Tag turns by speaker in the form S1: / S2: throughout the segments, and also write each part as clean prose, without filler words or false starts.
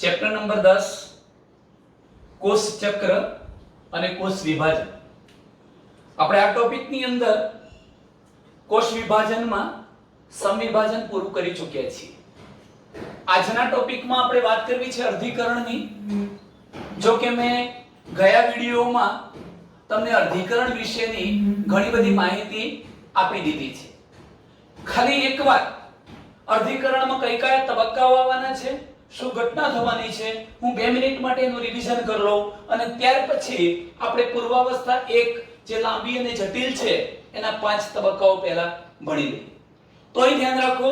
S1: Chapter number 10 કોષ ચક્ર અને કોષ વિભાજન. આપણે આ ટોપિકની અંદર કોષ વિભાજનમાં સમવિભાજન પૂરું કરી ચૂક્યા છીએ. આજના ટોપિકમાં આપણે વાત કરવી છે અર્ધીકરણની. જો કે મેં ગયા વિડિયોમાં તમને અર્ધીકરણ વિશેની ઘણી બધી માહિતી આપી દીધી છે. ખાલી એકવાર અર્ધીકરણમાં કઈ કયા તબક્કાઓ આવવાના છે, શું ઘટના થવાની છે, હું 2 મિનિટ માટે એનું રિવિઝન કરી લઉં અને ત્યાર પછી આપણે પૂર્વાવસ્થા 1 જે લાંબી અને જટિલ છે એના 5 તબક્કાઓ પહેલા ભણી લઈએ. તો અહીં ધ્યાન રાખો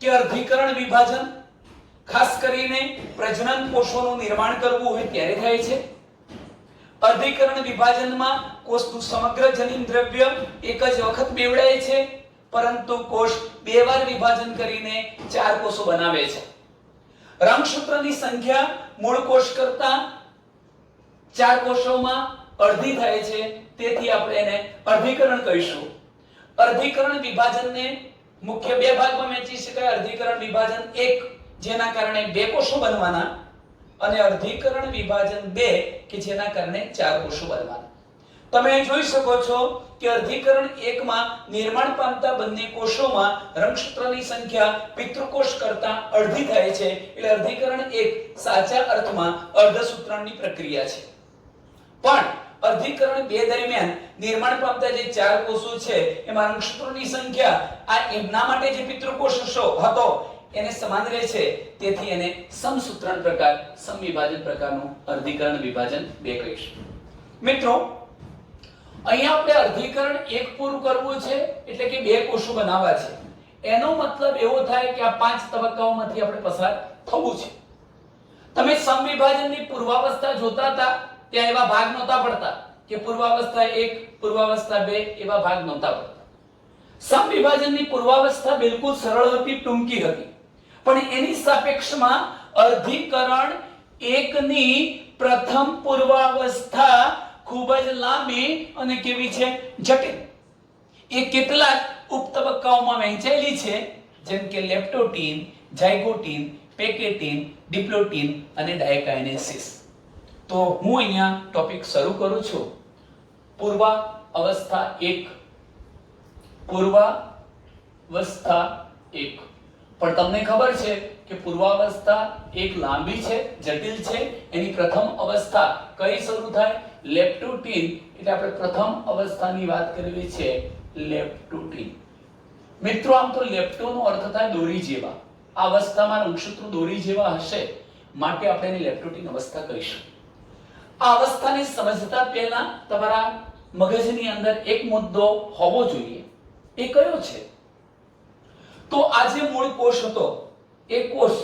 S1: કે અર્ધીકરણ વિભાજન ખાસ કરીને પ્રજનન કોષોનું નિર્માણ કરવું હોય ત્યારે થાય છે. અર્ધીકરણ વિભાજનમાં કોષનું સમગ્ર જનીન દ્રવ્ય એક જ વખત બેવડાય છે, પરંતુ કોષ 2 વાર વિભાજન કરીને 4 કોષો બનાવે છે. રંગસૂત્રની સંખ્યા મૂળ કોષ કરતા 4 કોષોમાં અડધી થાય છે, તેથી આપણે એને અર્ધીકરણ કહીશું. અર્ધીકરણ વિભાજનને મુખ્ય 2 ભાગમાં વહેંચી શકાય. અર્ધીકરણ વિભાજન 1 જેના કારણે 2 કોષો બનવાના અને અર્ધીકરણ વિભાજન 2 કે જેના કારણે 4 કોષો બનવાના. તમે જોઈ શકો છો કે અર્ધીકરણ 1 માં નિર્માણ પામતા બંને કોષોમાં રંગસૂત્રની સંખ્યા પિતૃકોષ કરતા અડધી થાય છે, એટલે અર્ધીકરણ 1 સાચા અર્થમાં અર્ધસૂત્રણની પ્રક્રિયા છે. પણ અર્ધીકરણ 2 દરમિયાન નિર્માણ પામતા જે 4 કોષો છે એમાં રંગસૂત્રોની સંખ્યા આ એમના માટે જે પિતૃકોષ હતો એને સમાન રહે છે, તેથી એને સમસૂત્રણ પ્રકાર સમવિભાજન પ્રકારનું અર્ધીકરણ વિભાજન 2 કહીશું. મિત્રો અહીંયા આપણે અર્ધીકરણ 1 પૂરું કરવું છે એટલે કે 2 કોષો બનાવવા છે. એનો મતલબ એવો થાય કે આ 5 તબક્કાઓમાંથી આપણે પસાર થવું છે. તમે સમવિભાજનની પૂર્વાવસ્થા જોતા હતા ત્યાં એવા ભાગ નહોતા પડતા કે પૂર્વાવસ્થા 1 પૂર્વાવસ્થા 2 એવા ભાગ નહોતા પડતા. સમવિભાજનની પૂર્વાવસ્થા બિલકુલ સરળ હતી, ટૂંકી હતી, પણ એની સાપેક્ષમાં અર્ધીકરણ 1 ની પ્રથમ પૂર્વાવસ્થા ખૂબ જ લાંબી અને કેવી છે, જટિલ. એ કેટલાક ઉપતબક્કાઓમાં વહેંચાયેલી છે, જેમ કે લેપ્ટોટીન, ઝાયગોટીન, પેકેટીન, ડિપ્લોટીન અને ડાયકાઇનેસિસ. તો હું અહીંયા ટોપિક શરૂ કરું છું. પૂર્વાવસ્થા 1. પૂર્વાવસ્થા 1. પણ તમને ખબર છે કે પૂર્વાવસ્થા 1 લાંબી છે, જટિલ છે. એની પ્રથમ અવસ્થા કઈ શરૂ થાય? લેપ્ટોટીન. એટલે આપણે પ્રથમ અવસ્થાની વાત કરવી છે, લેપ્ટોટીન. મિત્રો આમ તો લેપ્ટોનો અર્થ થાય દોરી જેવા. આ અવસ્થામાં રંગસૂત્રો દોરી જેવા હશે, માટે આપણે એને લેપ્ટોટીન અવસ્થા કહીશું. આ અવસ્થાને સમજતા પહેલા તમારા મગજની અંદર એક મુદ્દો હોવો જોઈએ. એ કયો છે? તો આ જે મૂળ કોષ હતો એ કોષ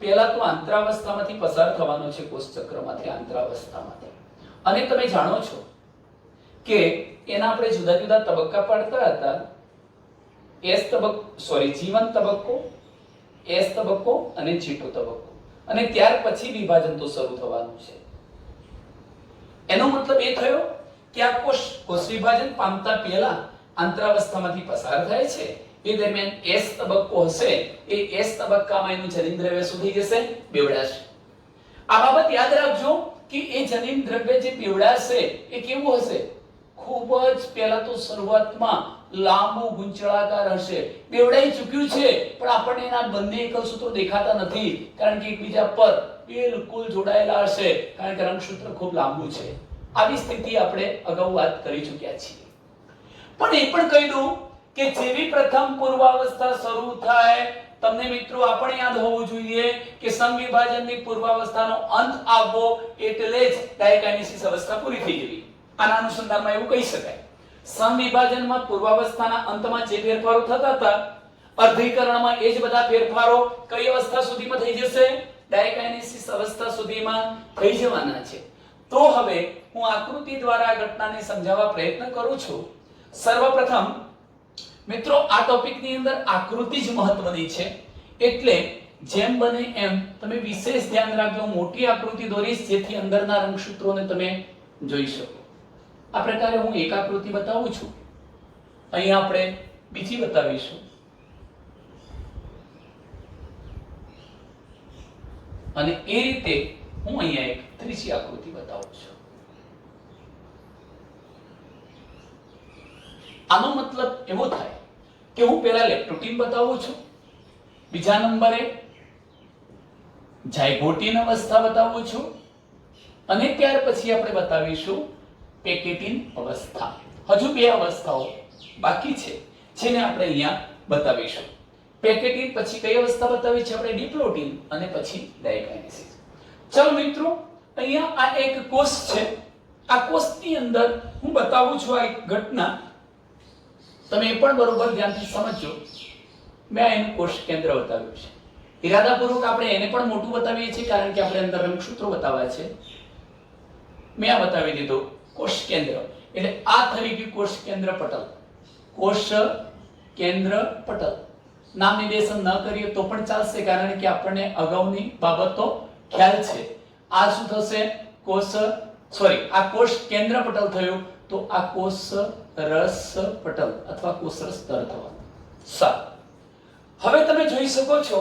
S1: પહેલા તો આંતરાવસ્થામાંથી પસાર થવાનો છે, કોષ ચક્રમાંથી આંતરાવસ્થામાંથી. અને તમે જાણો છો કે એના આપણે જુદા જુદા તબક્કા પાડતા હતા. જીવન તબક્કો, એસ તબક્કો અને જીટો તબક્કો. અને ત્યાર પછી વિભાજન તો શરૂ થવાનું છે. એનો મતલબ એ થયો કે આ કોષ વિભાજન પામતા પહેલા આંતરાવસ્થામાંથી પસાર થાય છે. એ દરમિયાન એસ તબક્કો હશે, એ એસ તબક્કામાં એનું જનીન દ્રવ્ય સુધી જશે, બેવડાશે. આ બાબત યાદ રાખજો કે એ જનીન દ્રવ્ય જે બેવડાશે એ કેવું હશે? ખૂબ જ પહેલા તો શરૂઆતમાં લાંબુ ગુંચળાકાર હશે. બેવડાઈ ચૂક્યું છે પણ આપણને એના બંને એકલસૂત્રો દેખાતા નથી, કારણ કે એકબીજા પર બિલકુલ જોડાયેલા હશે, કારણ કે રંગસૂત્ર ખૂબ લાંબુ છે. આવી સ્થિતિ આપણે અગાઉ વાત કરી ચૂક્યા છીએ. પણ એ પણ કહી દઉં કે જેવી પ્રથમ પૂર્વાવસ્થા શરૂ થાય, તમને મિત્રો આપણે યાદ હોવું જોઈએ કે સમવિભાજનની પૂર્વાવસ્થાનો અંત આવવો એટલે જ ડાયકાઇનેસિસ અવસ્થા પૂરી થઈ જવી. આના અનુસંધાનમાં એવું કહી શકાય, સમવિભાજનમાં પૂર્વાવસ્થાના અંતમાં જે ફેરફારો થતા હતા, અર્ધીકરણમાં એ જ બધા ફેરફારો કઈ અવસ્થા સુધીમાં થઈ જશે? ડાયકાઇનેસિસ અવસ્થા સુધીમાં થઈ જવાના છે. તો હવે હું આકૃતિ દ્વારા આ ઘટનાને સમજાવવા પ્રયત્ન કરું છું. સર્વપ્રથમ મિત્રો આ ટોપિકની અંદર આકૃતિ જ મહત્વની છે, એટલે જેમ બને એમ તમે વિશેષ ધ્યાન રાખજો. મોટી આકૃતિ દોરીશ જેથી અંદરના રંગસૂત્રોને તમે જોઈ શકો. આ પ્રકારે હું એક આકૃતિ બતાવું છું, અહીં આપણે બીજી બતાવીશું. અને એ રીતે હું અહીંયા એક ત્રીજી આકૃતિ બતાવું છું. આનો મતલબ એવો થાય કે હું પહેલા લેપ્ટોટીન બતાવું છું, બીજા નંબરે ઝાયગોટીન અવસ્થા બતાવું છું અને ત્યાર પછી આપણે બતાવીશું પેકેટીન અવસ્થા. હજુ બે અવસ્થાઓ બાકી છે જેને આપણે અહીંયા બતાવીશું. પેકેટીન પછી કઈ અવસ્થા બતાવી છે આપણે? ડિપ્લોટીન અને પછી ડાયકાઇનેસિસ. ચલો મિત્રો, અહીંયા આ એક કોષ છે. આ કોષની અંદર હું બતાવું છું આ એક ઘટના. તમે એ પણ બરોબર ધ્યાનથી સમજજો. મેં એનું કોષ કેન્દ્ર બતાવ્યું છે. ઇરાદાપૂર્વક આપણે એને પણ મોટું બતાવીએ છીએ કારણ કે આપણે અંદર રંગસૂત્રો બતાવ્યા છે. મેં આ બતાવી દીધું કોષ કેન્દ્ર. એટલે આ થઈ ગયું કોષ કેન્દ્ર પટલ. કોષ કેન્દ્ર પટલ. નામ નિર્દેશન ન કરીએ તો પણ ચાલશે કારણ કે આપણને અગાઉની બાબતો ખ્યાલ છે. આ શું થશે? આ કોષ કેન્દ્ર પટલ થયું તો આ કોષ રસ પટલ અથવા કોષરસ સ્તર થવાનું. સારું, હવે તમે જોઈ શકો છો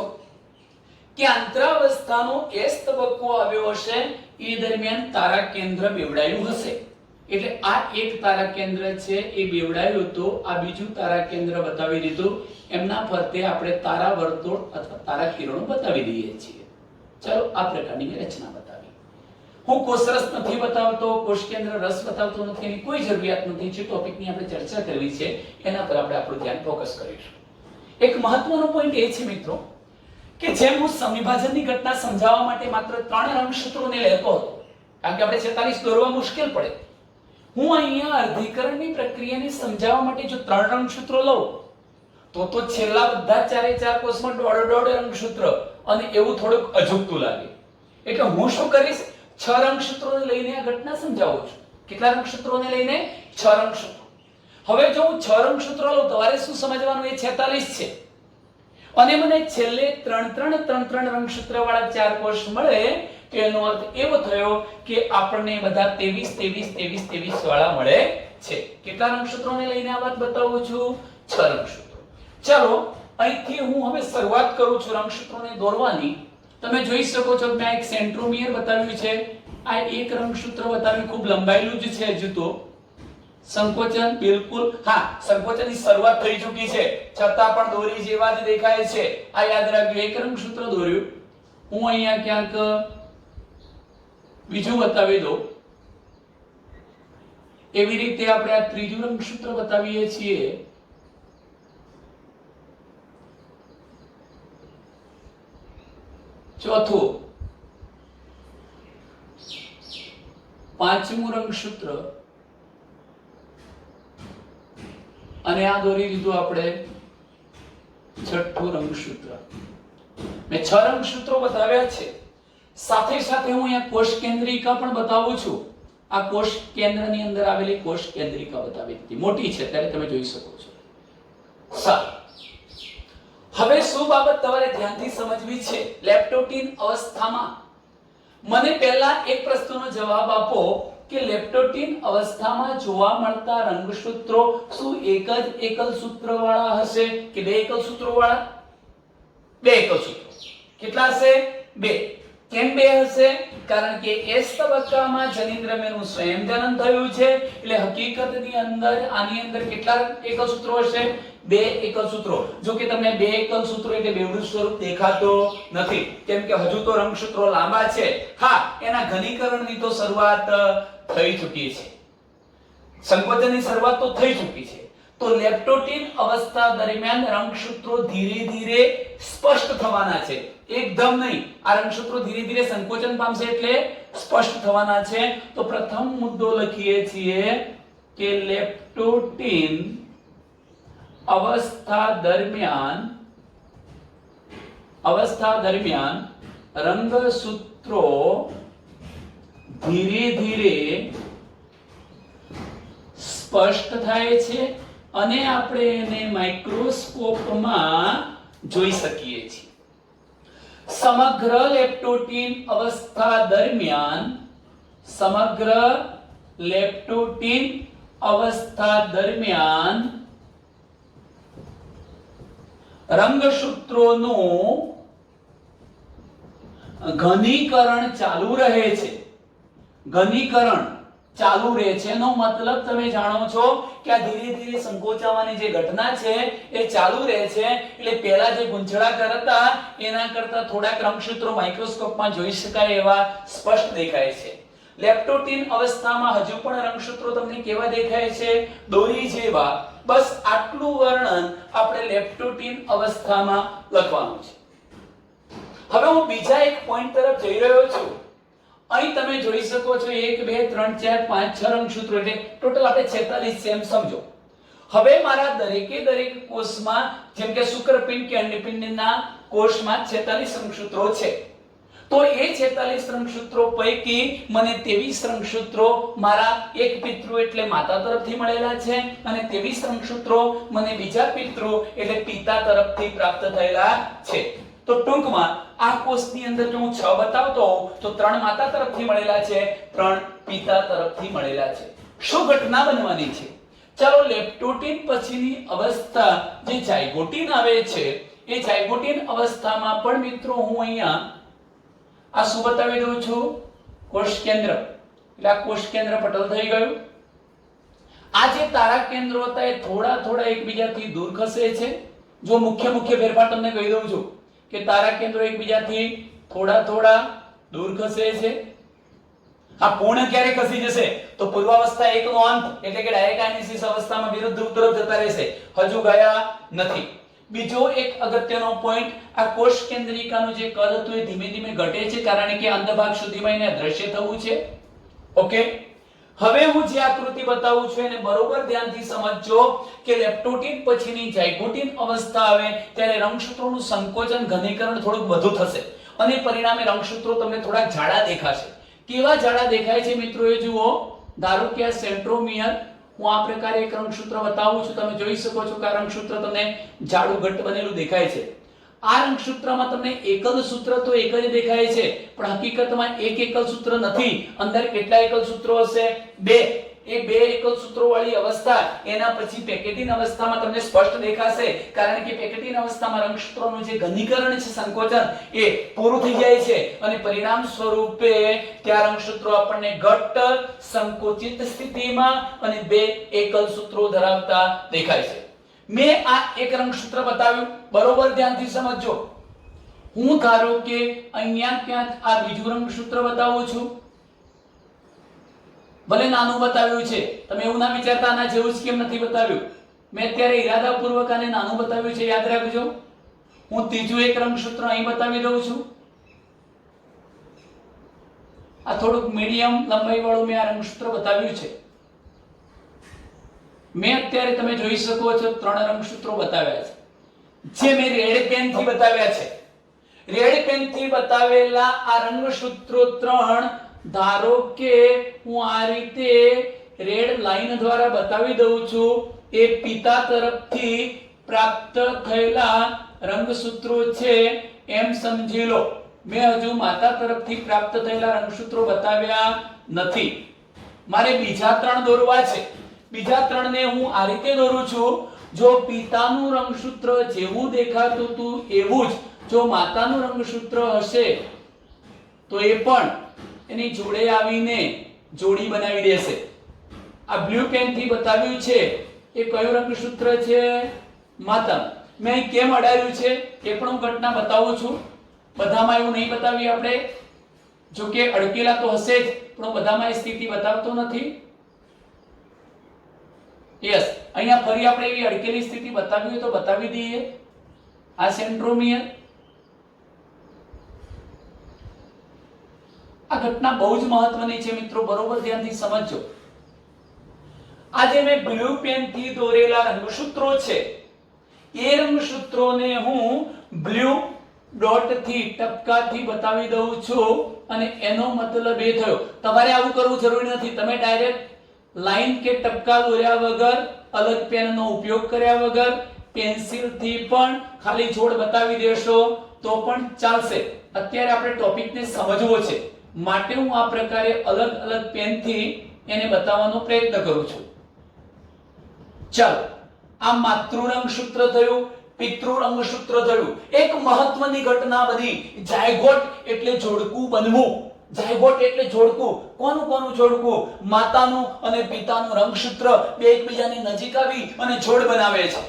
S1: કે આંતરાવસ્થાનો એસ તબક્કો આવ્યો હશે એ દરમિયાન તારા કેન્દ્ર બેવડાયું હશે. એટલે આ એક તારા કેન્દ્ર છે એ બેવડાયું તો આ બીજું તારા કેન્દ્ર બતાવી દીધું. એમના ફરતે આપણે તારા વર્તુળ અથવા તારા કિરણો બતાવી દઈએ છીએ. ચલો આ પ્રકારની મેં રચના બતાવી. હું કોષરસ નથી બતાવતો, કોષ કેન્દ્ર રસ બતાવતો નથી, એની કોઈ જરૂરિયાત નથી. જે ટોપિકની આપણે ચર્ચા કરવી છે એના પર આપણે આપણું ધ્યાન ફોકસ કરીશું. એક મહત્વનો પોઈન્ટ એ છે મિત્રો કે જેમ હું સમવિભાજનની ઘટના સમજાવવા માટે માત્ર 3 રંગસૂત્રોને લેતો હતો કારણ કે આપણે 46 દોરવા મુશ્કેલ પડે, હું અહીંયા અર્ધીકરણની પ્રક્રિયાને સમજાવવા માટે જો 3 રંગસૂત્રો લઉં તો છેલ્લા બધા ચારે ચાર કોષમાં દોઢ રંગસૂત્ર અને એવું થોડુંક અજુગતું લાગે. એટલે હું શું કરીશ? 6 રંગસૂત્રોને લઈને આ ઘટના સમજાવું છું. કેટલા રંગસૂત્રોને લઈને? 6 રંગસૂત્રો. હવે જો હું 6 રંગસૂત્રો લઉં, તમારે શું સમજવાનું? એ 46 છે અને મને છેલ્લે 3 રંગસૂત્ર વાળા 4 કોષ મળે તો એનો અર્થ એવો થયો કે આપણને બધા 23 વાળા મળે છે. કેટલા રંગસૂત્રોને લઈને આ વાત બતાવું છું? 6 રંગસૂત્રો. ચલો અહીંથી હું હવે શરૂઆત કરું છું રંગસૂત્રોને દોરવાની. તમે જોઈ શકો છો મેં એક સેન્ટ્રોમિયર બતાવ્યું છે. આ એક રંગસૂત્ર બતાવ્યું, ખૂબ લંબાયેલું જ છે. હજુ તો સંકોચન બિલકુલ, હા, સંકોચનની શરૂઆત થઈ ચૂકી છે છતાં પણ દોરી જેવા જ દેખાય છે. આ યાદ રાખજો. એક રંગસૂત્ર દોર્યું. હું અહીંયા ક્યાંક બીજું બતાવી દઉં. એવી રીતે આપણે આ ત્રીજું રંગસૂત્ર બતાવીએ છીએ. ચોથું, પાંચમું રંગસૂત્ર અને આ દોરી દીધું આપણે છઠ્ઠું રંગસૂત્ર. મેં 6 રંગસૂત્રો બતાવ્યા છે. સાથે સાથે હું અહીંયા કોષ કેન્દ્રિકા પણ બતાવું છું. આ કોષ કેન્દ્રની અંદર આવેલી કોષ કેન્દ્રિકા બતાવી દીધી. મોટી છે ત્યારે તમે જોઈ શકો છો. સારું, હવે શું બાબત તમારે ધ્યાનથી સમજવી છે? લેપ્ટોટીન અવસ્થામાં મને પહેલા એક પ્રશ્નનો જવાબ આપો કે લેપ્ટોટીન અવસ્થામાં જોવા મળતા રંગસૂત્રો શું એક જ એકલ સૂત્ર વાળા હશે કે બે એકલ સૂત્રો વાળા? બે એકલ સૂત્રો. કેટલા હશે? 2. કેમ 2 હશે? કારણ કે એસ તબક્કામાં જનીન્દ્રમ્યનું સ્વયંજનન થયું છે. એટલે હકીકતની અંદર આની અંદર કેટલા એકલ સૂત્રો હશે? 2 એકલ સૂત્રો. જો કે તમને 2 એકલ સૂત્રો એટલે બેવડું સ્વરૂપ દેખાતો નથી કેમ કે હજુ તો રંગસૂત્રો લાંબા છે. હા, એના ઘનીકરણની તો શરૂઆત થઈ ચૂકી છે. સંકોચનની શરૂઆત તો થઈ ચૂકી છે. તો લેપ્ટોટીન અવસ્થા દરમિયાન રંગસૂત્રો ધીરે ધીરે સ્પષ્ટ થવાના છે. એકદમ નહીં. આ રંગસૂત્રો ધીરે ધીરે સંકોચન પામશે એટલે સ્પષ્ટ થવાના છે. તો પ્રથમ મુદ્દો લખીએ છીએ કે લેપ્ટોટીન અવસ્થા દરમિયાન રંગસૂત્રો ધીરે ધીરે સ્પષ્ટ થાય છે અને આપણે એને માઇક્રોસ્કોપમાં જોઈ શકીએ છીએ. સમગ્ર લેપ્ટોટીન અવસ્થા દરમિયાન રંગસૂત્રોનું ઘનીકરણ ચાલુ રહે છે, ઘનીકરણ ચાલુ રહે છે એનો મતલબ તમે જાણો છો કે આ ધીરે ધીરે સંકોચાવાની જે ઘટના છે એ ચાલુ રહે છે. એટલે પહેલા જે ગુંચળાકાર હતા એના કરતા થોડાક રંગસૂત્રો માઇક્રોસ્કોપમાં જોઈ શકાય એવા સ્પષ્ટ દેખાય છે. લેપ્ટોટીન અવસ્થામાં હજુ પણ રંગસૂત્રો તમને કેવા દેખાય છે? દોરી જેવા. બસ આટલું વર્ણન આપણે લેપ્ટોટીન અવસ્થામાં લખવાનું છે. હવે હું બીજા એક પોઈન્ટ તરફ જઈ રહ્યો છું. અહીં તમે જોઈ શકો છો 1 2 3 4 5 6 રંગસૂત્રો એટલે ટોટલ આપણે 46 છે એમ સમજો. હવે મારા દરેકે દરેક કોષમાં જેમ કે શુક્રપિંડ કે અંડપિંડના કોષમાં 46 રંગસૂત્રો છે. તો એ 46 રંગસૂત્રો પૈકી મને 23 રંગસૂત્રો મારા એક પિતૃ એટલે માતા તરફથી મળેલા છે અને 23 રંગસૂત્રો મને બીજા પિતૃ એટલે પિતા તરફથી પ્રાપ્ત થયેલા છે. તો ટૂંકમાં આ કોષની અંદર જો હું 6 બતાવતો હોઉં તો 3 માતા તરફથી મળેલા છે, 3 પિતા તરફથી મળેલા છે. શું ઘટના બનવાની છે? ચાલો લેપ્ટોટીન પછીની અવસ્થા જે ઝાયગોટીન આવે છે એ ઝાયગોટીન અવસ્થામાં પણ મિત્રો હું અહીંયા આ શું બતાવી દઉં છું? કોષ કેન્દ્ર. એટલે આ કોષ કેન્દ્ર પટલ થઈ ગયું. આ જે તારા કેન્દ્રો હતા એ થોડા થોડા એકબીજાથી દૂર ખસે છે. જો મુખ્ય ફેરફાર તમને કહી દઉં છું કે તારા કેન્દ્રો એકબીજાથી થોડા થોડા દૂર ખસે છે. આ પૂર્ણ ક્યારે ખસી જશે? તો પૂર્વાવસ્થા 1 નો અંત એટલે કે ડાયકાઇનેસિસ અવસ્થામાં વિરુદ્ધ ધ્રુવ તરફ જતા રહેશે. હજુ ગયા નથી. બીજો એક અગત્યનો પોઈન્ટ, આ કોષ કેન્દ્રિકાનું જે કદ હતું એ ધીમે ધીમે ઘટે છે કારણ કે અંતભાગ સુધીમાં એને અદ્રશ્ય થવું છે. ઓકે, હવે હું જે આકૃતિ બતાવું છું એને બરોબર ધ્યાનથી સમજજો કે લેપ્ટોટીન પછીની ઝાયગોટીન અવસ્થા આવે ત્યારે રંગસૂત્રોનું સંકોચન ઘનીકરણ થોડુંક વધુ થશે અને પરિણામે રંગસૂત્રો તમને થોડા જાડા દેખાશે. કેવા જાડા દેખાય છે મિત્રો એ જુઓ. ધારો કે આ સેન્ટ્રોમિયર, હું આ પ્રકારે એક રંગસૂત્ર બતાવું છું. તમે જોઈ શકો છો કે આ રંગસૂત્ર તમને જાડું ઘટ્ટ બનેલું દેખાય છે. આ રંગસૂત્રમાં તમને એકલ સૂત્ર તો એક જ દેખાય છે પણ હકીકતમાં એક એકલ સૂત્ર નથી. અંદર કેટલા એકલ સૂત્રો હશે? 2. એ 2 એકલ સૂત્રો વાળી અવસ્થા એના પછી પેકેટીન અવસ્થામાં તમને સ્પષ્ટ દેખાશે કારણ કે પેકેટીન અવસ્થામાં રંગસૂત્રોનું જે ઘનીકરણ છે, સંકોચન એ પૂરું થઈ જાય છે અને પરિણામ સ્વરૂપે ત્યાં રંગસૂત્રો આપણને ઘટ્ટ સંકોચિત સ્થિતિમાં અને 2 એકલ સૂત્રો ધરાવતા દેખાય છે. મેં આ એક રંગસૂત્ર બતાવ્યું, બરોબર ધ્યાનથી સમજજો. હું ધારો કે અહીંયા ક્યાંક આ બીજું રંગસૂત્ર બતાવું છું. ભલે નાનું બતાવ્યું છે, તમે એવું ના વિચારતા આના જેવું જ કેમ નથી બતાવ્યું. મેં અત્યારે ઈરાદાપૂર્વક આને નાનું બતાવ્યું છે, યાદ રાખજો. હું ત્રીજું એક રંગસૂત્ર અહીં બતાવી દઉં છું. આ થોડુંક મીડિયમ લંબાઈ વાળું મેં આ રંગસૂત્ર બતાવ્યું છે. મેં અત્યારે તમે જોઈ શકો છો 3 રંગસૂત્રો બતાવ્યા છે જે મેં રેડ પેન થી બતાવ્યા છે. રેડ પેન થી બતાવેલા આ રંગસૂત્રો 3 ધારો કે હું આ રીતે રેડ લાઈન દ્વારા બતાવી દઉં છું. એ પિતા તરફથી પ્રાપ્ત થયેલા રંગસૂત્રો છે એમ સમજી લો. મેં હજુ માતા તરફથી પ્રાપ્ત થયેલા રંગસૂત્રો બતાવ્યા નથી. મારે બીજા 3 દોરવા છે. બીજા 3 ને હું આ રીતે દોરું છું. જો પિતાનું રંગસૂત્ર જેવું દેખાતું હતું એવું જ જો માતાનું રંગસૂત્ર હશે તો એ પણ એની જોડે આવીને જોડી બનાવી દેશે. આ બ્લુ પેન થી બતાવ્યું છે એ કયું રંગસૂત્ર છે? માતા. મેં કેમ અડાડ્યું છે એ પણ હું ઘટના બતાવું છું. બધામાં એવું નહીં બતાવી આપણે, જો કે અડકેલા તો હશે જ પણ બધામાં એ સ્થિતિ બતાવતો નથી. યસ, અહીંયા ફરી આપણે એવી અડકેલી સ્થિતિ બતાવી હોય તો બતાવી દઈએ. આ સેન્ટ્રોમિયર. આ ઘટના બહુ જ મહત્વની છે મિત્રો, બરોબર ધ્યાનથી સમજજો. આજે મેં બ્લુ પેન થી દોરેલા રંગસૂત્રો છે એ રંગસૂત્રોને હું બ્લુ ડોટ થી ટપકાથી બતાવી દઉં છું અને એનો મતલબ એ થયો. તમારે આવું કરવું જરૂરી નથી. તમે ડાયરેક્ટ લાઈન કે ટપકા દોર્યા વગર, અલગ પેનનો ઉપયોગ કર્યા વગર પેન્સિલ થી પણ ખાલી જોડ બતાવી દેશો તો પણ ચાલશે. અત્યારે આપણે ટોપિકને સમજવો છે માટે હું આ પ્રકારે અલગ અલગ પેનથી એને બતાવવાનો પ્રયત્ન કરું છું. ચાલો, આ માતૃ રંગસૂત્ર થયું. પિતૃ રંગસૂત્ર થયું. એક મહત્વની ઘટના બની. જાયગોટ એટલે જોડકું બનવું. જાયગોટ એટલે જોડકું. કોનું કોનું જોડકું? માતાનું અને પિતાનું રંગસૂત્ર બે એકબીજાની નજીક આવી અને જોડ બનાવે છે.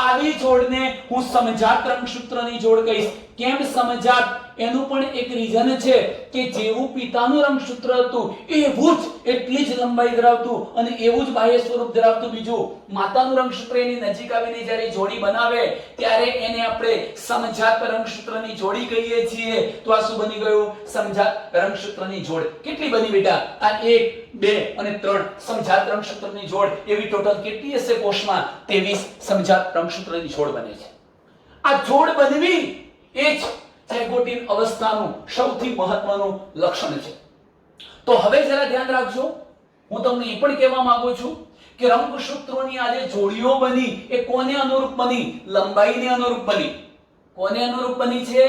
S1: આવી જોડને હું સમજાત રંગસૂત્રની જોડ કહીશ. કેમ સમજાત? એનું પણ એક રીઝન છે કે જેવું પિતાનું રંગસૂત્ર હતું એવું જ એટલી જ લંબાઈ ધરાવતું અને એવું જ બાહ્ય સ્વરૂપ ધરાવતું બીજું માતાનું રંગસૂત્ર એની નજીક આવીને જ્યારે જોડી બનાવે ત્યારે એને આપણે સમજાત રંગસૂત્રની જોડી કહીએ છીએ. તો આ શું બની ગયું? સમજાત રંગસૂત્રની જોડ. કેટલી બની બેટા? આ 1 2 અને 3 સમજાત રંગસૂત્રની જોડ. એવી ટોટલ કેટલી હશે કોષમાં? 23 સમજાત રંગસૂત્રની જોડ બને છે. આ જોડ બનવી એ જ ઝાયગોટિન અવસ્થાનું સૌથી મહત્વનું લક્ષણ છે. તો હવે જરા ધ્યાન રાખજો. હું તમને એ પણ કહેવા માંગુ છું કે રંગસૂત્રોની આ જે જોડીઓ બની એ કોને અનુરૂપ બની? લંબાઈને અનુરૂપ બની. કોને અનુરૂપ બની છે?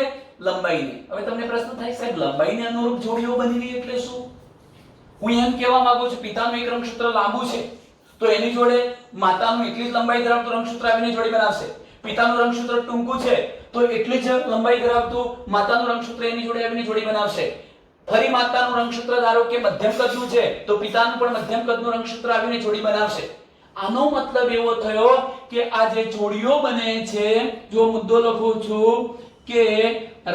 S1: લંબાઈને. હવે તમને પ્રશ્ન થાય સાહેબ લંબાઈને અનુરૂપ જોડીઓ બનવી એટલે શું? હું એમ કહેવા માંગુ છું પિતાનું એક રંગસૂત્ર લાંબુ છે તો એની જોડે માતાનું એટલી જ લંબાઈ ધરાવતું રંગસૂત્ર આવીને જોડી બનાવશે. પિતાનું રંગસૂત્ર ટૂંકું છે તો એટલી જ લંબાઈ ધરાવતું માતાનું રંગસૂત્ર એની જોડે આવીને જોડી બનાવશે. ફરી માતાનું રંગસૂત્ર ધારો કે મધ્યમ કદનું છે તો પિતાનું પણ મધ્યમ કદનું રંગસૂત્ર આવીને જોડી બનાવશે. આનો મતલબ એવો થયો કે આ જે જોડીઓ બને છે, જો મુદ્દો લખું છું કે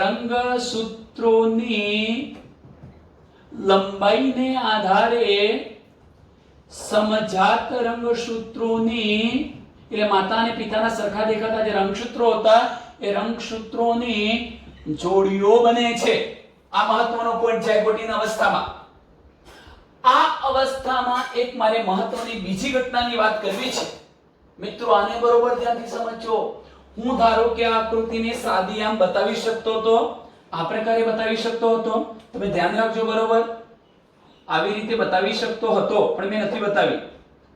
S1: રંગસૂત્રોની લંબાઈને આધારે સમજાત રંગસૂત્રોની એટલે માતા અને પિતાના સરખા દેખાતા જે રંગસૂત્રો હતા એ રંગસૂત્રોની જોડીઓ બને છે. આ મહત્વનો પોઈન્ટ ઝાયગોટિન અવસ્થામાં. આ અવસ્થામાં એક મારે મહત્વની બીજી ઘટનાની વાત કરવી છે. મિત્રો આને બરોબર ધ્યાનથી સમજજો. હું ધારો કે આ આકૃતિને સાદી આમ બતાવી શકતો હતો, આ પ્રકારે બતાવી શકતો હતો. તમે ધ્યાન રાખજો બરોબર. આવી રીતે બતાવી શકતો હતો પણ મેં નથી બતાવી.